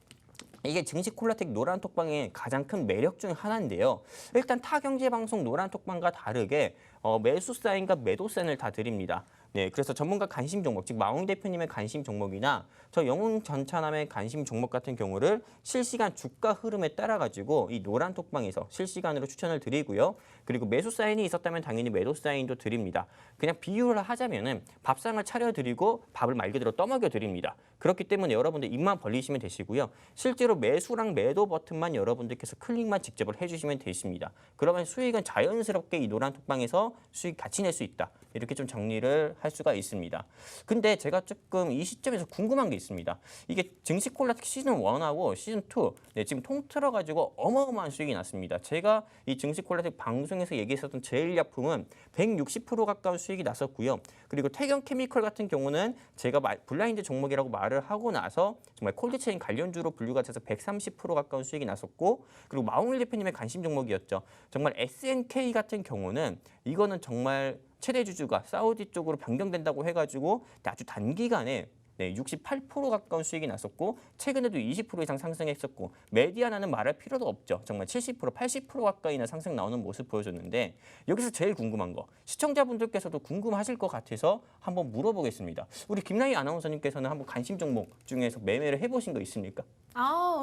이게 증시콜라텍 노란톡방의 가장 큰 매력 중 하나인데요. 일단 타 경제방송 노란톡방과 다르게 매수 사인과 매도 사인을 다 드립니다. 네, 그래서 전문가 관심 종목, 즉 마홍 대표님의 관심 종목이나 저 영웅전차남의 관심 종목 같은 경우를 실시간 주가 흐름에 따라 가지고 이 노란 톡방에서 실시간으로 추천을 드리고요. 그리고 매수 사인이 있었다면 당연히 매도 사인도 드립니다. 그냥 비유를 하자면은 밥상을 차려드리고 밥을 말 그대로 떠먹여 드립니다. 그렇기 때문에 여러분들 입만 벌리시면 되시고요. 실제로 매수랑 매도 버튼만 여러분들께서 클릭만 직접을 해주시면 되십니다. 그러면 수익은 자연스럽게 이 노란 톡방에서 수익 같이 낼 수 있다. 이렇게 좀 정리를 할 수가 있습니다. 근데 제가 조금 이 시점에서 궁금한 게 있습니다. 이게 증시콜라텍 시즌 1하고 시즌 2 네, 지금 통틀어가지고 어마어마한 수익이 났습니다. 제가 이 증시콜라텍 방송에서 얘기했었던 제일약품은 160% 가까운 수익이 났었고요. 그리고 태경케미컬 같은 경우는 제가 블라인드 종목이라고 말을 하고 나서 정말 콜드체인 관련주로 분류가 돼서 130% 가까운 수익이 났었고 그리고 마홍일 대표님의 관심 종목이었죠. 정말 SNK 같은 경우는 이거는 정말 최대 주주가 사우디 쪽으로 변경된다고 해가지고 아주 단기간에 네, 68% 가까운 수익이 났었고 최근에도 20% 이상 상승했었고 메디아나는 말할 필요도 없죠. 정말 70%, 80% 가까이나 상승 나오는 모습 보여줬는데 여기서 제일 궁금한 거 시청자분들께서도 궁금하실 것 같아서 한번 물어보겠습니다. 우리 김나희 아나운서님께서는 한번 관심 종목 중에서 매매를 해보신 거 있습니까?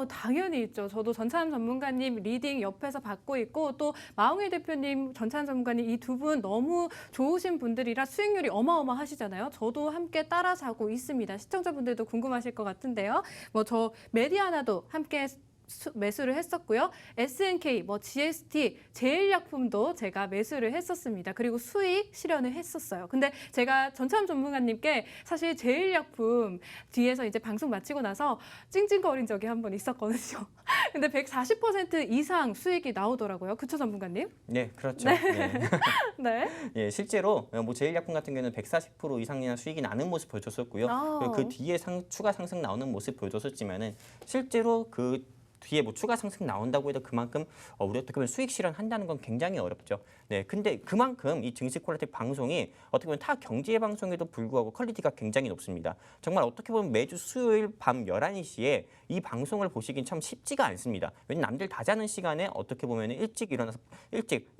당연히 있죠. 저도 전찬 전문가님 리딩 옆에서 받고 있고 또 마홍일 대표님, 전찬 전문가님 이 두 분 너무 좋으신 분들이라 수익률이 어마어마하시잖아요. 저도 함께 따라 사고 있습니다. 시청자분들도 궁금하실 것 같은데요. 저 메디아나도 함께 매수를 했었고요. SNK, GST, 제일약품도 제가 매수를 했었습니다. 그리고 수익 실현을 했었어요. 근데 제가 전참 전문가님께 사실 제일약품 뒤에서 이제 방송 마치고 나서 찡찡거린 적이 한 번 있었거든요. 근데 140% 이상 수익이 나오더라고요. 그쵸, 전문가님? 네, 그렇죠. 네. 네. 네. 예, 실제로 제일약품 같은 경우는 140% 이상이나 수익이 나는 모습 보여줬었고요. 그리고 그 뒤에 추가 상승 나오는 모습 보여줬었지만은 실제로 그 뒤에 추가 상승 나온다고 해도 그만큼 우리 어떻게 보면 수익 실현한다는 건 굉장히 어렵죠. 네, 근데 그만큼 이 증시 콜라텍 방송이 어떻게 보면 타 경제 방송에도 불구하고 퀄리티가 굉장히 높습니다. 정말 어떻게 보면 매주 수요일 밤 11시에 이 방송을 보시긴 참 쉽지가 않습니다. 왜냐면 남들 다 자는 시간에 어떻게 보면 일찍 일어나서 일찍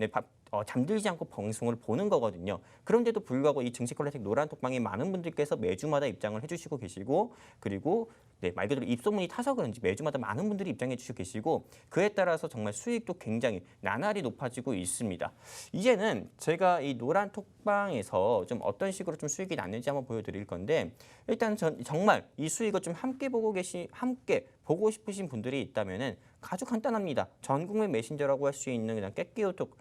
잠들지 않고 방송을 보는 거거든요. 그런데도 불구하고 이 증시 콜라텍 노란톡방에 많은 분들께서 매주마다 입장을 해주시고 계시고 그리고 말 그대로 입소문이 타서 그런지 매주마다 많은 분들이 입장해 주시고 계시고 그에 따라서 정말 수익도 굉장히 나날이 높아지고 있습니다. 이제는 제가 이 노란톡방에서 좀 어떤 식으로 좀 수익이 났는지 한번 보여드릴 건데 일단 정말 이 수익을 좀 함께 보고 싶으신 분들이 있다면은 아주 간단합니다. 전국민 메신저라고 할 수 있는 그냥 깨끼오톡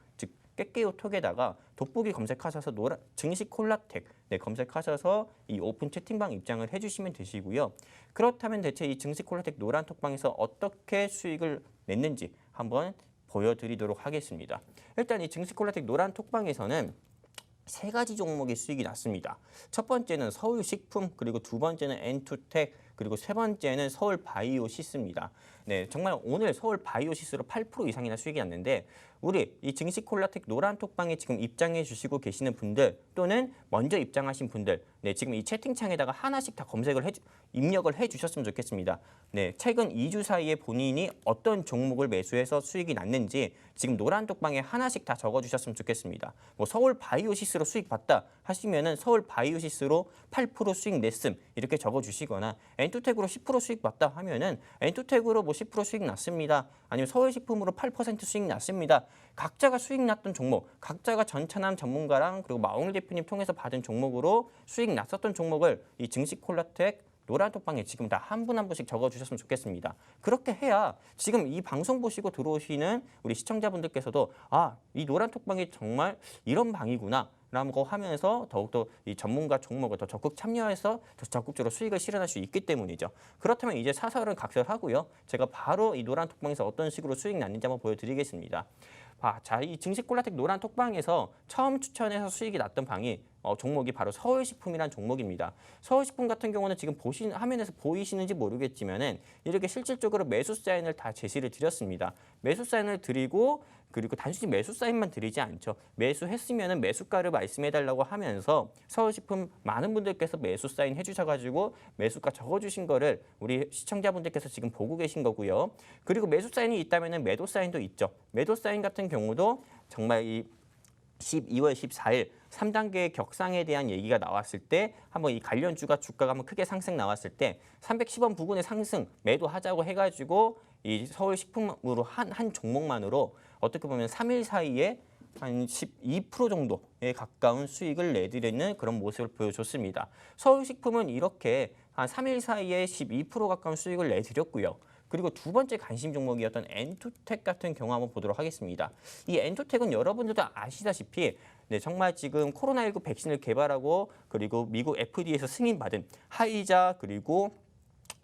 깨끼오톡에다가 돋보기 검색하셔서 증시 콜라텍 검색하셔서 이 오픈 채팅방 입장을 해주시면 되시고요. 그렇다면 대체 이 증시 콜라텍 노란톡방에서 어떻게 수익을 냈는지 한번 보여드리도록 하겠습니다. 일단 이 증시 콜라텍 노란톡방에서는 세 가지 종목의 수익이 났습니다. 첫 번째는 서울식품, 그리고 두 번째는 엔투텍, 그리고 세 번째는 서울바이오시스입니다. 네, 정말 오늘 서울바이오시스로 8% 이상이나 수익이 났는데 우리 이 증시 콜라텍 노란톡방에 지금 입장해 주시고 계시는 분들 또는 먼저 입장하신 분들 지금 이 채팅창에다가 하나씩 다 입력을 해주셨으면 좋겠습니다. 네, 최근 2주 사이에 본인이 어떤 종목을 매수해서 수익이 났는지 지금 노란톡방에 하나씩 다 적어주셨으면 좋겠습니다. 서울바이오시스로 수익 봤다 하시면은 서울바이오시스로 8% 수익 냈음 이렇게 적어주시거나 엔투텍으로 10% 수익 봤다 하면은 엔투텍으로 10% 수익 났습니다. 아니면 서울식품으로 8% 수익 났습니다. 각자가 수익 났던 종목, 각자가 전찬한 전문가랑 그리고 마홍일 대표님 통해서 받은 종목으로 수익 났었던 종목을 이 증시 콜라텍 노란톡방에 지금 다 한 분 한 분씩 적어주셨으면 좋겠습니다. 그렇게 해야 지금 이 방송 보시고 들어오시는 우리 시청자분들께서도 이 노란톡방이 정말 이런 방이구나 라고 하면서 더욱더 이 전문가 종목을 더 적극 참여해서 더 적극적으로 수익을 실현할 수 있기 때문이죠. 그렇다면 이제 사설은 각설하고요. 제가 바로 이 노란톡방에서 어떤 식으로 수익 났는지 한번 보여드리겠습니다. 자, 이 증시 콜라텍 노란톡방에서 처음 추천해서 수익이 났던 방이 종목이 바로 서울식품이란 종목입니다. 서울식품 같은 경우는 지금 화면에서 보이시는지 모르겠지만은 이렇게 실질적으로 매수 사인을 다 제시를 드렸습니다. 매수 사인을 드리고 그리고 단순히 매수 사인만 드리지 않죠. 매수했으면은 매수가를 말씀해달라고 하면서 서울식품 많은 분들께서 매수 사인 해주셔가지고 매수가 적어주신 거를 우리 시청자분들께서 지금 보고 계신 거고요. 그리고 매수 사인이 있다면은 매도 사인도 있죠. 매도 사인 같은 경우도 정말 이 12월 14일 3단계 격상에 대한 얘기가 나왔을 때 한번 이 관련주가 주가가 한번 크게 상승 나왔을 때 310원 부근의 상승 매도하자고 해가지고 이 서울식품으로 한 종목만으로 어떻게 보면 3일 사이에 한 12% 정도에 가까운 수익을 내드리는 그런 모습을 보여줬습니다. 서울식품은 이렇게 한 3일 사이에 12% 가까운 수익을 내드렸고요. 그리고 두 번째 관심 종목이었던 엔투텍 같은 경우 한번 보도록 하겠습니다. 이 엔투텍은 여러분들도 아시다시피 정말 지금 코로나19 백신을 개발하고 그리고 미국 FDA에서 승인받은 화이자 그리고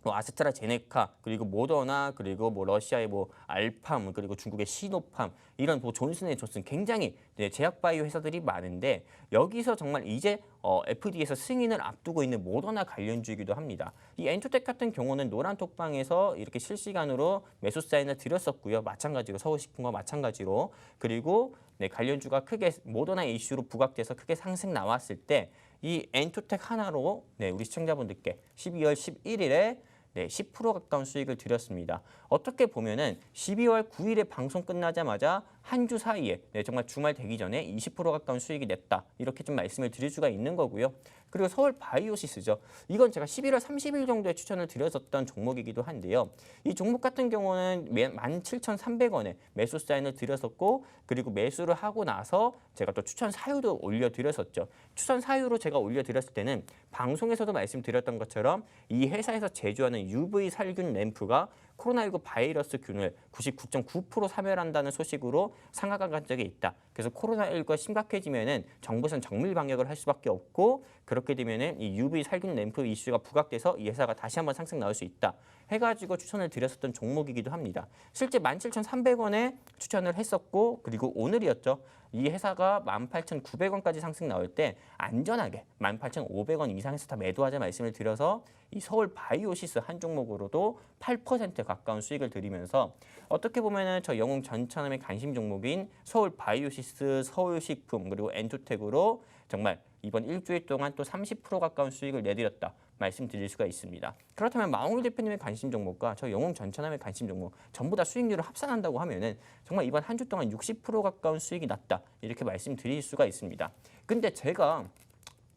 아스트라제네카 그리고 모더나 그리고 러시아의 알팜 그리고 중국의 시노팜 이런 존슨앤존슨 굉장히 제약바이오 회사들이 많은데 여기서 정말 이제 FDA에서 승인을 앞두고 있는 모더나 관련주이기도 합니다. 이 엔투텍 같은 경우는 노란톡방에서 이렇게 실시간으로 매수 사인을 드렸었고요. 마찬가지로 서울식품과 마찬가지로 그리고 관련주가 크게 모더나 이슈로 부각돼서 크게 상승 나왔을 때 이 엔투텍 하나로 우리 시청자분들께 12월 11일에 10% 가까운 수익을 드렸습니다. 어떻게 보면은 12월 9일에 방송 끝나자마자 한 주 사이에 정말 주말 되기 전에 20% 가까운 수익이 냈다. 이렇게 좀 말씀을 드릴 수가 있는 거고요. 그리고 서울 바이오시스죠. 이건 제가 11월 30일 정도에 추천을 드렸었던 종목이기도 한데요. 이 종목 같은 경우는 17,300원에 매수 사인을 드렸었고 그리고 매수를 하고 나서 제가 또 추천 사유도 올려드렸었죠. 추천 사유로 제가 올려드렸을 때는 방송에서도 말씀드렸던 것처럼 이 회사에서 제조하는 UV 살균 램프가 코로나19 바이러스 균을 99.9% 사멸한다는 소식으로 상하가 간 적이 있다. 그래서 코로나19가 심각해지면은 정부에서는 정밀 방역을 할 수밖에 없고 그렇게 되면은 이 UV 살균 램프 이슈가 부각돼서 이 회사가 다시 한번 상승 나올 수 있다. 해가지고 추천을 드렸었던 종목이기도 합니다. 실제 17,300원에 추천을 했었고 그리고 오늘이었죠. 이 회사가 18,900원까지 상승 나올 때 안전하게 18,500원 이상에서 다 매도하자 말씀을 드려서 이 서울 바이오시스 한 종목으로도 8% 가까운 수익을 드리면서 어떻게 보면은 저 영웅 전천함의 관심 종목인 서울 바이오시스, 서울식품 그리고 엔투텍으로 정말 이번 일주일 동안 또 30% 가까운 수익을 내드렸다 말씀드릴 수가 있습니다. 그렇다면 마홍일 대표님의 관심 종목과 저 영웅 전천함의 관심 종목 전부 다 수익률을 합산한다고 하면은 정말 이번 한 주 동안 60% 가까운 수익이 났다 이렇게 말씀드릴 수가 있습니다. 근데 제가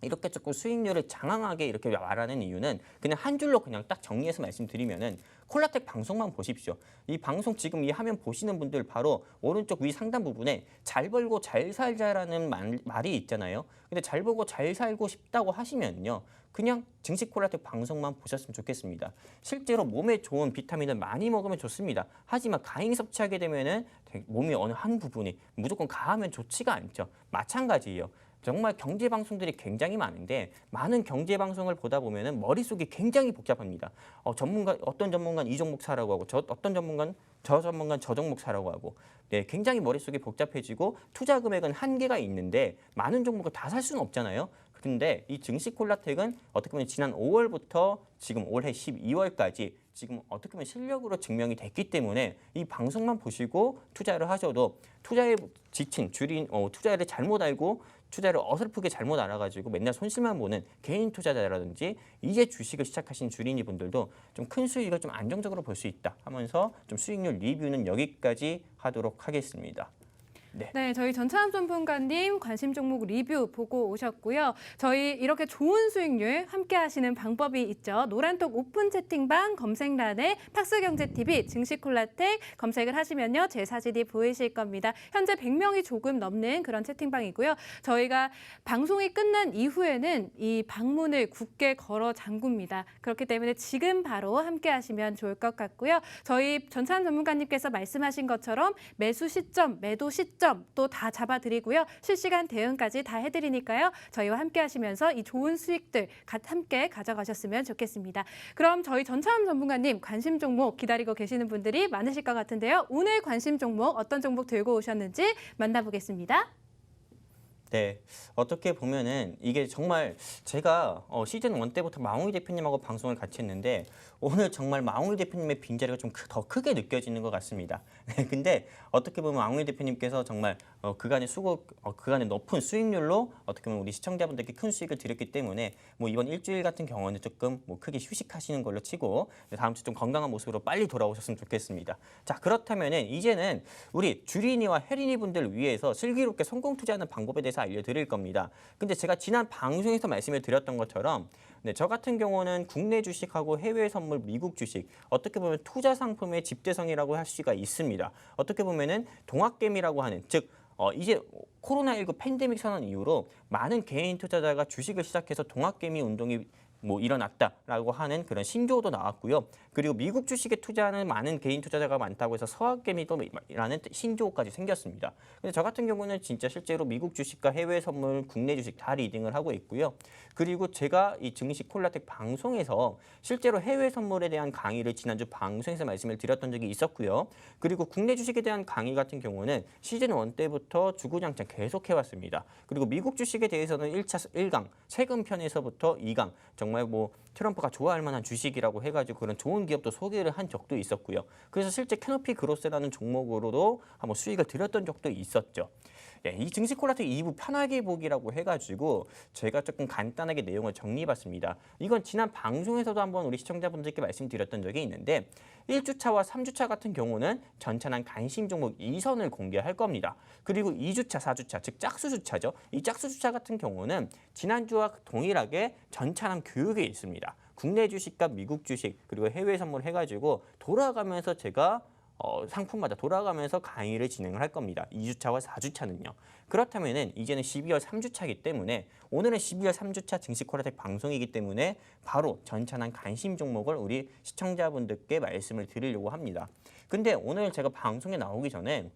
이렇게 조금 수익률을 장황하게 이렇게 말하는 이유는 그냥 한 줄로 그냥 딱 정리해서 말씀드리면은 콜라텍 방송만 보십시오. 이 방송 지금 이 화면 보시는 분들 바로 오른쪽 위 상단 부분에 잘 벌고 잘 살자라는 말이 있잖아요. 근데 잘 벌고 잘 살고 싶다고 하시면요. 그냥 증식 콜라텍 방송만 보셨으면 좋겠습니다. 실제로 몸에 좋은 비타민을 많이 먹으면 좋습니다. 하지만 과잉 섭취하게 되면은 몸의 어느 한 부분이 무조건 과하면 좋지가 않죠. 마찬가지예요. 정말 경제 방송들이 굉장히 많은데 많은 경제 방송을 보다 보면은 머릿속이 굉장히 복잡합니다. 어떤 전문가는 이 종목 사라고 하고 어떤 전문가는 저 종목 사라고 하고 굉장히 머릿속이 복잡해지고 투자 금액은 한계가 있는데 많은 종목을 다 살 수는 없잖아요. 근데 이 증식 콜라텍은 어떻게 보면 지난 5월부터 지금 올해 12월까지 지금 어떻게 보면 실력으로 증명이 됐기 때문에 이 방송만 보시고 투자를 하셔도 투자에 지친 투자를 잘못 알고 투자를 어설프게 잘못 알아가지고 맨날 손실만 보는 개인 투자자라든지 이제 주식을 시작하신 주린이 분들도 좀 큰 수익을 좀 안정적으로 볼 수 있다 하면서 좀 수익률 리뷰는 여기까지 하도록 하겠습니다. 네, 저희 전차람 전문가님 관심 종목 리뷰 보고 오셨고요. 저희 이렇게 좋은 수익률 함께 하시는 방법이 있죠. 노란톡 오픈 채팅방 검색란에 팍스경제TV 증시콜라텍 검색을 하시면요. 제 사진이 보이실 겁니다. 현재 100명이 조금 넘는 그런 채팅방이고요. 저희가 방송이 끝난 이후에는 이 방문을 굳게 걸어 잠굽니다. 그렇기 때문에 지금 바로 함께 하시면 좋을 것 같고요. 저희 전차람 전문가님께서 말씀하신 것처럼 매수 시점, 매도 시점 또 다 잡아드리고요. 실시간 대응까지 다 해드리니까요. 저희와 함께 하시면서 이 좋은 수익들 함께 가져가셨으면 좋겠습니다. 그럼 저희 전차람 전문가님 관심 종목 기다리고 계시는 분들이 많으실 것 같은데요. 오늘 관심 종목 어떤 종목 들고 오셨는지 만나보겠습니다. 네, 어떻게 보면은 이게 정말 제가 시즌 1 때부터 마홍희 대표님하고 방송을 같이 했는데 오늘 정말 마홍희 대표님의 빈자리가 좀 더 크게 느껴지는 것 같습니다. 네, 근데 어떻게 보면 마홍희 대표님께서 정말 그간의 높은 수익률로 어떻게 보면 우리 시청자분들께 큰 수익을 드렸기 때문에 뭐 이번 일주일 같은 경우는 조금 크게 휴식하시는 걸로 치고 다음 주 좀 건강한 모습으로 빨리 돌아오셨으면 좋겠습니다. 자, 그렇다면은 이제는 우리 주린이와 혜린이 분들을 위해서 슬기롭게 성공 투자하는 방법에 대해서 알려드릴 겁니다. 근데 제가 지난 방송에서 말씀을 드렸던 것처럼 저 같은 경우는 국내 주식하고 해외 선물, 미국 주식 어떻게 보면 투자 상품의 집대성이라고 할 수가 있습니다. 어떻게 보면은 동학개미라고 하는 즉 이제 코로나19 팬데믹 선언 이후로 많은 개인 투자자가 주식을 시작해서 동학개미 운동이 일어났다라고 하는 그런 신조어도 나왔고요. 그리고 미국 주식에 투자하는 많은 개인 투자자가 많다고 해서 서학개미도라는 신조어까지 생겼습니다. 근데 저 같은 경우는 진짜 실제로 미국 주식과 해외 선물, 국내 주식 다 리딩을 하고 있고요. 그리고 제가 이 증시 콜라텍 방송에서 실제로 해외 선물에 대한 강의를 지난주 방송에서 말씀을 드렸던 적이 있었고요. 그리고 국내 주식에 대한 강의 같은 경우는 시즌 1 때부터 주구장창 계속해왔습니다. 그리고 미국 주식에 대해서는 1강, 세금 편에서부터 2강, 정말 트럼프가 좋아할 만한 주식이라고 해가지고 그런 좋은 기업도 소개를 한 적도 있었고요. 그래서 실제 캐노피 그로스라는 종목으로도 한번 수익을 드렸던 적도 있었죠. 이 증시 콜라텍 2부 편하게 보기라고 해가지고 저희가 조금 간단하게 내용을 정리해봤습니다. 이건 지난 방송에서도 한번 우리 시청자분들께 말씀드렸던 적이 있는데 1주차와 3주차 같은 경우는 전차난 관심 종목 2선을 공개할 겁니다. 그리고 2주차, 4주차, 즉 짝수주차죠. 이 짝수주차 같은 경우는 지난주와 동일하게 전차난 교육에 있습니다. 국내 주식과 미국 주식 그리고 해외 선물 해가지고 돌아가면서 제가 상품마다 돌아가면서 강의를 진행을 할 겁니다. 2주차와 4주차는요. 그렇다면은 이제는 12월 3주차이기 때문에 오늘은 12월 3주차 증시 콜라텍 방송이기 때문에 바로 전차난 관심 종목을 우리 시청자분들께 말씀을 드리려고 합니다. 근데 오늘 제가 방송에 나오기 전에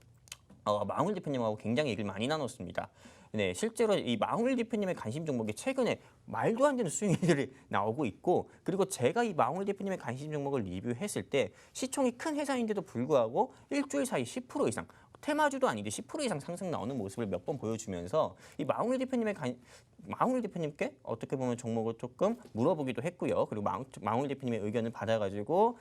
마홍일 대표님하고 굉장히 얘기를 많이 나눴습니다. 네, 실제로 이 마홍일 대표님의 관심 종목이 최근에 말도 안 되는 수익률이 나오고 있고 그리고 제가 이 마홍일 대표님의 관심 종목을 리뷰했을 때 시총이 큰 회사인데도 불구하고 일주일 사이 10% 이상 테마주도 아닌데 10% 이상 상승 나오는 모습을 몇 번 보여주면서 이 마홍일 대표님께 어떻게 보면 종목을 조금 물어보기도 했고요. 그리고 마홍일 대표님의 의견을 받아가지고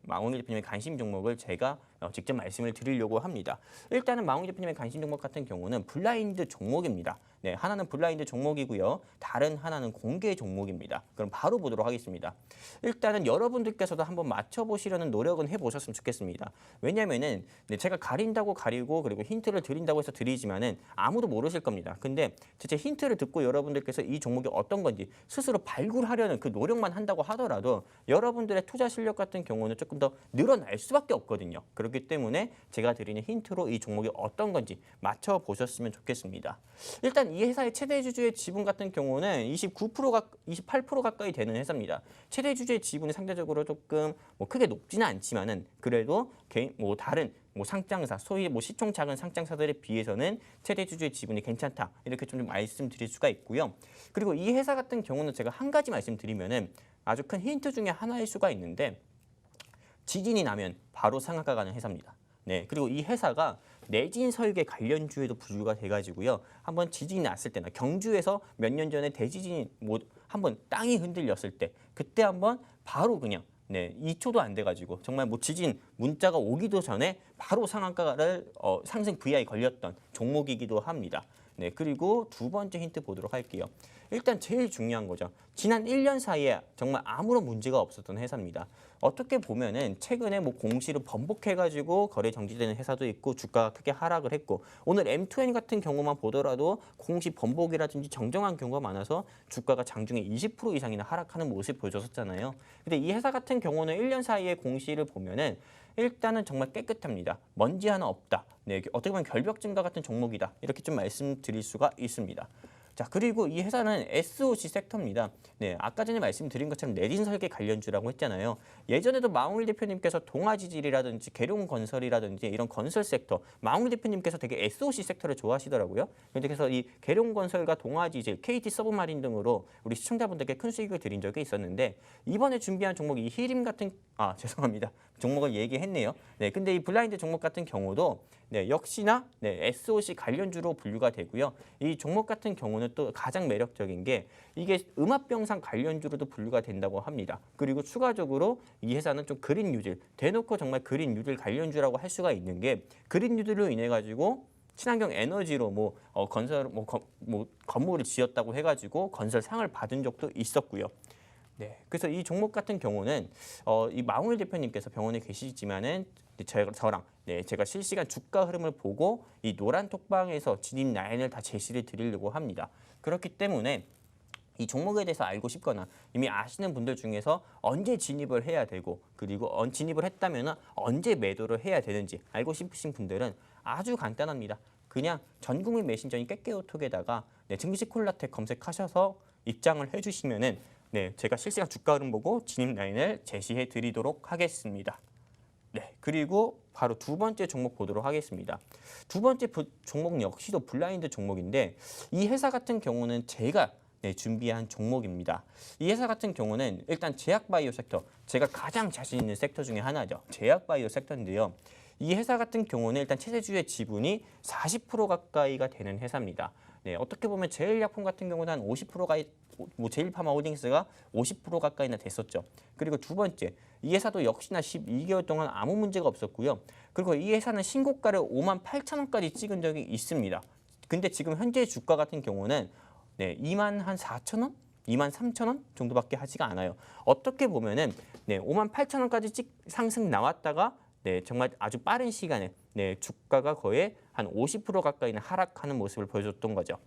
마홍일 대표님의 관심 종목을 제가 직접 말씀을 드리려고 합니다. 일단은 마홍일 대표님의 관심 종목 같은 경우는 블라인드 종목입니다. 네, 하나는 블라인드 종목이고요. 다른 하나는 공개 종목입니다. 그럼 바로 보도록 하겠습니다. 일단은 여러분들께서도 한번 맞춰보시려는 노력은 해보셨으면 좋겠습니다. 왜냐면은 제가 가린다고 가리고 그리고 힌트를 드린다고 해서 드리지만은 아무도 모르실 겁니다. 근데 제 힌트를 듣고 여러분들께서 이 종목이 어떤 건지 스스로 발굴하려는 그 노력만 한다고 하더라도 여러분들의 투자 실력 같은 경우는 조금 더 늘어날 수밖에 없거든요. 그렇기 때문에 제가 드리는 힌트로 이 종목이 어떤 건지 맞춰보셨으면 좋겠습니다. 일단 이 회사의 최대 주주의 지분 같은 경우는 28% 가까이 되는 회사입니다. 최대 주주의 지분이 상대적으로 조금 크게 높지는 않지만은 그래도 다른 상장사, 소위 시총 작은 상장사들에 비해서는 최대 주주의 지분이 괜찮다. 이렇게 좀 말씀드릴 수가 있고요. 그리고 이 회사 같은 경우는 제가 한 가지 말씀드리면은 아주 큰 힌트 중에 하나일 수가 있는데 지진이 나면 바로 상한가 가는 회사입니다. 네, 그리고 이 회사가 내진 설계 관련주에도 분류가 돼가지고요. 한번 지진이 났을 때나 경주에서 몇 년 전에 대지진이 한번 땅이 흔들렸을 때 그때 한번 바로 그냥 2초도 안 돼가지고 정말 지진 문자가 오기도 전에 바로 상한가를 상승 VI 걸렸던 종목이기도 합니다. 네, 그리고 두 번째 힌트 보도록 할게요. 일단 제일 중요한 거죠. 지난 1년 사이에 정말 아무런 문제가 없었던 회사입니다. 어떻게 보면은 최근에 공시를 번복해가지고 거래 정지되는 회사도 있고 주가가 크게 하락을 했고 오늘 M2N 같은 경우만 보더라도 공시 번복이라든지 정정한 경우가 많아서 주가가 장중에 20% 이상이나 하락하는 모습을 보여줬었잖아요. 근데 이 회사 같은 경우는 1년 사이에 공시를 보면은 일단은 정말 깨끗합니다. 먼지 하나 없다. 네, 어떻게 보면 결벽 증가 같은 종목이다. 이렇게 좀 말씀드릴 수가 있습니다. 자, 그리고 이 회사는 SOC 섹터입니다. 네, 아까 전에 말씀드린 것처럼 내진 설계 관련주라고 했잖아요. 예전에도 마홍일 대표님께서 동아지질이라든지 계룡건설이라든지 이런 건설 섹터, 마홍일 대표님께서 되게 SOC 섹터를 좋아하시더라고요. 그래서 이 계룡건설과 동아지질, KT 서브마린 등으로 우리 시청자분들께 큰 수익을 드린 적이 있었는데 이번에 준비한 종목이 이 히림 같은 죄송합니다. 종목을 얘기했네요. 네, 근데 이 블라인드 종목 같은 경우도 역시나 SOC 관련주로 분류가 되고요. 이 종목 같은 경우는 또 가장 매력적인 게 이게 음압병상 관련주로도 분류가 된다고 합니다. 그리고 추가적으로 이 회사는 좀 그린 뉴딜, 대놓고 정말 그린 뉴딜 관련주라고 할 수가 있는 게 그린 뉴딜로 인해 가지고 친환경 에너지로 건물을 지었다고 해가지고 건설상을 받은 적도 있었고요. 네, 그래서 이 종목 같은 경우는 이 마홍일 대표님께서 병원에 계시지만은 저랑 제가 실시간 주가 흐름을 보고 이 노란 톡방에서 진입 라인을 다 제시를 드리려고 합니다. 그렇기 때문에 이 종목에 대해서 알고 싶거나 이미 아시는 분들 중에서 언제 진입을 해야 되고 그리고 진입을 했다면 언제 매도를 해야 되는지 알고 싶으신 분들은 아주 간단합니다. 그냥 전국민 메신저인 깨깨오톡에다가 증시 콜라텍 검색하셔서 입장을 해주시면은 제가 실시간 주가 흐름 보고 진입 라인을 제시해 드리도록 하겠습니다. 네, 그리고 바로 두 번째 종목 보도록 하겠습니다. 두 번째 종목 역시도 블라인드 종목인데 이 회사 같은 경우는 제가 준비한 종목입니다. 이 회사 같은 경우는 일단 제약바이오 섹터, 제가 가장 자신 있는 섹터 중에 하나죠. 제약바이오 sektor인데요. 이 회사 같은 경우는 일단 최대주주의 지분이 40% 가까이가 되는 회사입니다. 네, 어떻게 보면 제일약품 같은 경우는 한 50%가 제일파마홀딩스가 50% 가까이나 됐었죠. 그리고 두 번째, 이 회사도 역시나 12개월 동안 아무 문제가 없었고요. 그리고 이 회사는 신고가를 58,000원까지 찍은 적이 있습니다. 근데 지금 현재 주가 같은 경우는 2만 한 4천 원? 2만 3천 원 정도밖에 하지가 않아요. 어떻게 보면은 5만 8천 원까지 상승 나왔다가 정말 아주 빠른 시간에 주가가 거의 한 50% 가까이는 하락하는 모습을 보여줬던 거죠.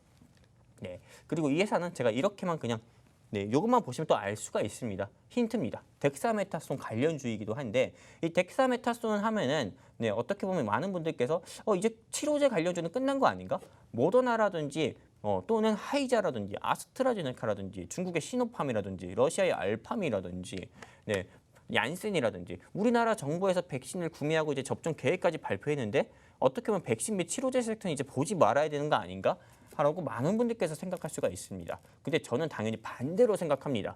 그리고 이 회사는 제가 이렇게만 그냥 이것만 보시면 또 알 수가 있습니다. 힌트입니다. 덱사메타손 관련주이기도 한데 이 덱사메타손 하면은 어떻게 보면 많은 분들께서 이제 치료제 관련주는 끝난 거 아닌가? 모더나라든지 또는 하이자라든지 아스트라제네카라든지 중국의 시노팜이라든지 러시아의 알팜이라든지 얀센이라든지 우리나라 정부에서 백신을 구매하고 이제 접종 계획까지 발표했는데 어떻게 보면 백신 및 치료제 섹터는 이제 보지 말아야 되는 거 아닌가? 라고 많은 분들께서 생각할 수가 있습니다. 근데 저는 당연히 반대로 생각합니다.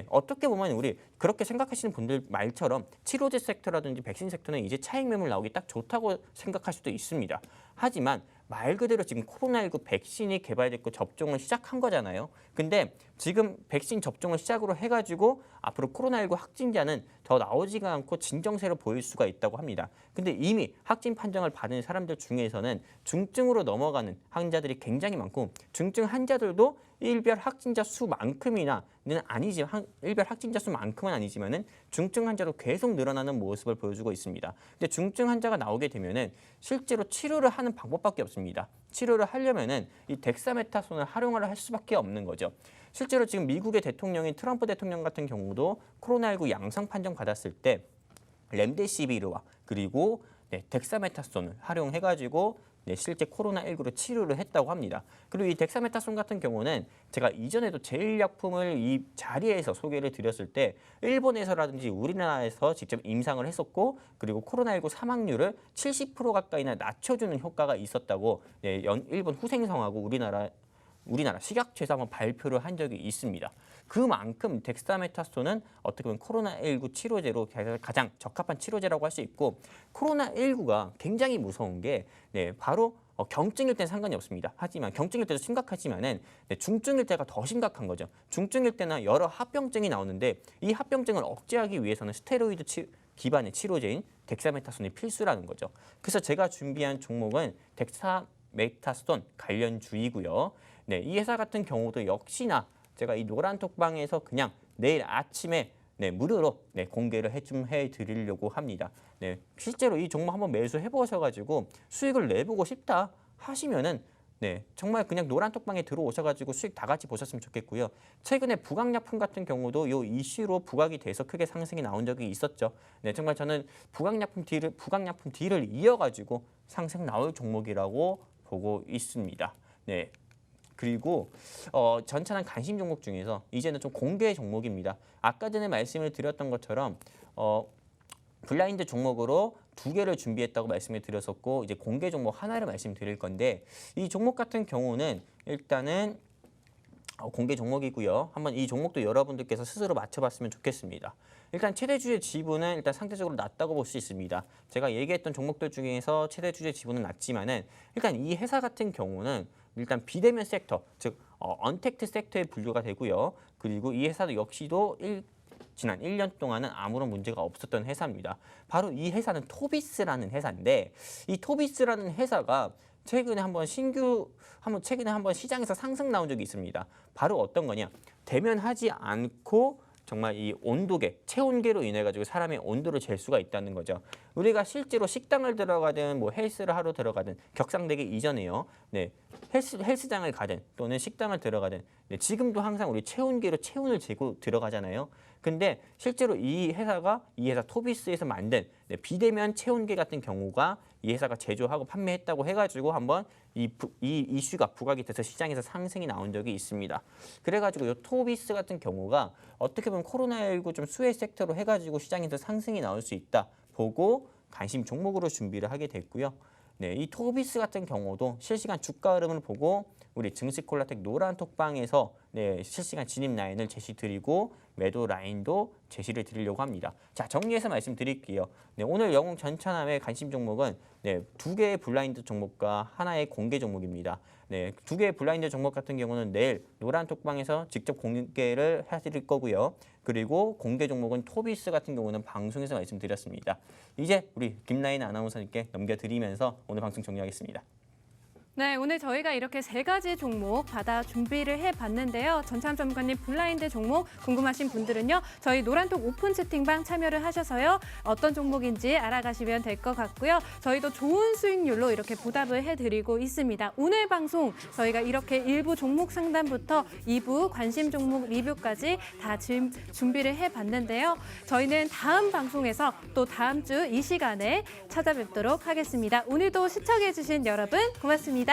어떻게 보면 우리 그렇게 생각하시는 분들 말처럼 치료제 섹터라든지 백신 섹터는 이제 차익 매물 나오기 딱 좋다고 생각할 수도 있습니다. 하지만 말 그대로 지금 코로나19 백신이 개발됐고 접종을 시작한 거잖아요. 근데 지금 백신 접종을 시작으로 해가지고 앞으로 코로나19 확진자는 더 나오지가 않고 진정세로 보일 수가 있다고 합니다. 근데 이미 확진 판정을 받은 사람들 중에서는 중증으로 넘어가는 환자들이 굉장히 많고 중증 환자들도 일별 확진자 수만큼은 아니지만은 중증 환자로 계속 늘어나는 모습을 보여주고 있습니다. 근데 중증 환자가 나오게 되면은 실제로 치료를 하는 방법밖에 없습니다. 치료를 하려면은 이 덱사메타손을 활용을 할 수밖에 없는 거죠. 실제로 지금 미국의 대통령인 트럼프 대통령 같은 경우도 코로나19 양성 판정 받았을 때 렘데시비르와 그리고 덱사메타손을 활용해가지고 실제 코로나19로 치료를 했다고 합니다. 그리고 이 덱사메타손 같은 경우는 제가 이전에도 제일약품을 이 자리에서 소개를 드렸을 때 일본에서라든지 우리나라에서 직접 임상을 했었고 그리고 코로나19 사망률을 70% 가까이나 낮춰주는 효과가 있었다고 일본 후생성하고 우리나라 식약처에서 한번 발표를 한 적이 있습니다. 그만큼 덱사메타손은 어떻게 보면 코로나19 치료제로 가장 적합한 치료제라고 할 수 있고 코로나19가 굉장히 무서운 게 바로 경증일 때는 상관이 없습니다. 하지만 경증일 때도 심각하지만은 중증일 때가 더 심각한 거죠. 중증일 때나 여러 합병증이 나오는데 이 합병증을 억제하기 위해서는 스테로이드 기반의 치료제인 덱사메타손이 필수라는 거죠. 그래서 제가 준비한 종목은 덱사메타손 관련주이고요. 이 회사 같은 경우도 역시나 제가 이 노란톡방에서 그냥 내일 아침에 무료로 공개를 해드리려고 합니다. 실제로 이 종목 한번 매수해 보셔가지고 수익을 내보고 싶다 하시면은 정말 그냥 노란톡방에 들어오셔가지고 수익 다 같이 보셨으면 좋겠고요. 최근에 부강약품 같은 경우도 이 이슈로 부각이 돼서 크게 상승이 나온 적이 있었죠. 정말 저는 부강약품 딜을 이어가지고 상승 나올 종목이라고 보고 있습니다. 그리고 전차는 관심 종목 중에서 이제는 좀 공개 종목입니다. 아까 전에 말씀을 드렸던 것처럼 블라인드 종목으로 2개를 준비했다고 말씀을 드렸었고 이제 공개 종목 하나를 말씀드릴 건데 이 종목 같은 경우는 일단은 공개 종목이고요. 한번 이 종목도 여러분들께서 스스로 맞춰봤으면 좋겠습니다. 일단 최대 주주 지분은 일단 상대적으로 낮다고 볼 수 있습니다. 제가 얘기했던 종목들 중에서 최대 주주 지분은 낮지만은 일단 이 회사 같은 경우는 일단 비대면 섹터, 즉 언택트 섹터에 분류가 되고요. 그리고 이 회사도 역시도 지난 1년 동안은 아무런 문제가 없었던 회사입니다. 바로 이 회사는 토비스라는 회사인데 이 토비스라는 회사가 최근에 한번 시장에서 상승 나온 적이 있습니다. 바로 어떤 거냐? 대면하지 않고 정말 이 온도계, 체온계로 인해 가지고 사람의 온도를 잴 수가 있다는 거죠. 우리가 실제로 식당을 들어가든 뭐 헬스를 하러 들어가든 격상되기 이전에요. 헬스장을 가든 또는 식당을 들어가든 지금도 항상 우리 체온계로 체온을 재고 들어가잖아요. 근데 실제로 이 회사 토비스에서 만든 비대면 체온계 같은 경우가 이 회사가 제조하고 판매했다고 해가지고 한번 이 이슈가 부각이 돼서 시장에서 상승이 나온 적이 있습니다. 그래가지고 이 토비스 같은 경우가 어떻게 보면 코로나19 좀 수혜 섹터로 해가지고 시장에서 상승이 나올 수 있다 보고 관심 종목으로 준비를 하게 됐고요. 이 토비스 같은 경우도 실시간 주가 흐름을 보고 우리 증시콜라텍 노란톡방에서 실시간 진입 라인을 제시드리고 매도 라인도 제시를 드리려고 합니다. 자, 정리해서 말씀드릴게요. 오늘 영웅 전차남의 관심 종목은 2개의 블라인드 종목과 하나의 공개 종목입니다. 2개의 블라인드 종목 같은 경우는 내일 노란톡방에서 직접 공개를 해드릴 거고요. 그리고 공개 종목은 토비스 같은 경우는 방송에서 말씀드렸습니다. 이제 우리 김라인 아나운서님께 넘겨드리면서 오늘 방송 종료하겠습니다. 네, 오늘 저희가 이렇게 3가지 종목 받아 준비를 해봤는데요. 전참 전문가님 블라인드 종목 궁금하신 분들은요. 저희 노란톡 오픈 채팅방 참여를 하셔서요. 어떤 종목인지 알아가시면 될 것 같고요. 저희도 좋은 수익률로 이렇게 보답을 해드리고 있습니다. 오늘 방송 저희가 이렇게 1부 종목 상담부터 2부 관심 종목 리뷰까지 다 준비를 해봤는데요. 저희는 다음 방송에서 또 다음 주 이 시간에 찾아뵙도록 하겠습니다. 오늘도 시청해주신 여러분 고맙습니다.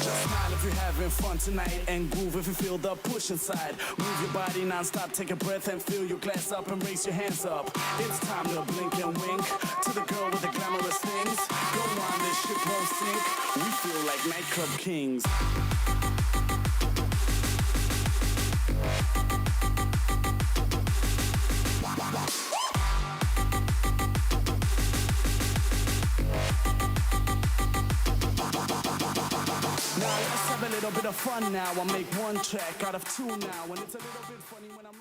Just smile if you're having fun tonight and groove if you feel the push inside. Move your body non-stop, take a breath and fill your glass up and raise your hands up. It's time to blink and wink to the girl with the glamorous things. Go on, this ship won't sink. We feel like nightclub kings. Now let's have a little bit of fun now. I'll make one track out of two now, and it's a little bit funny when I'm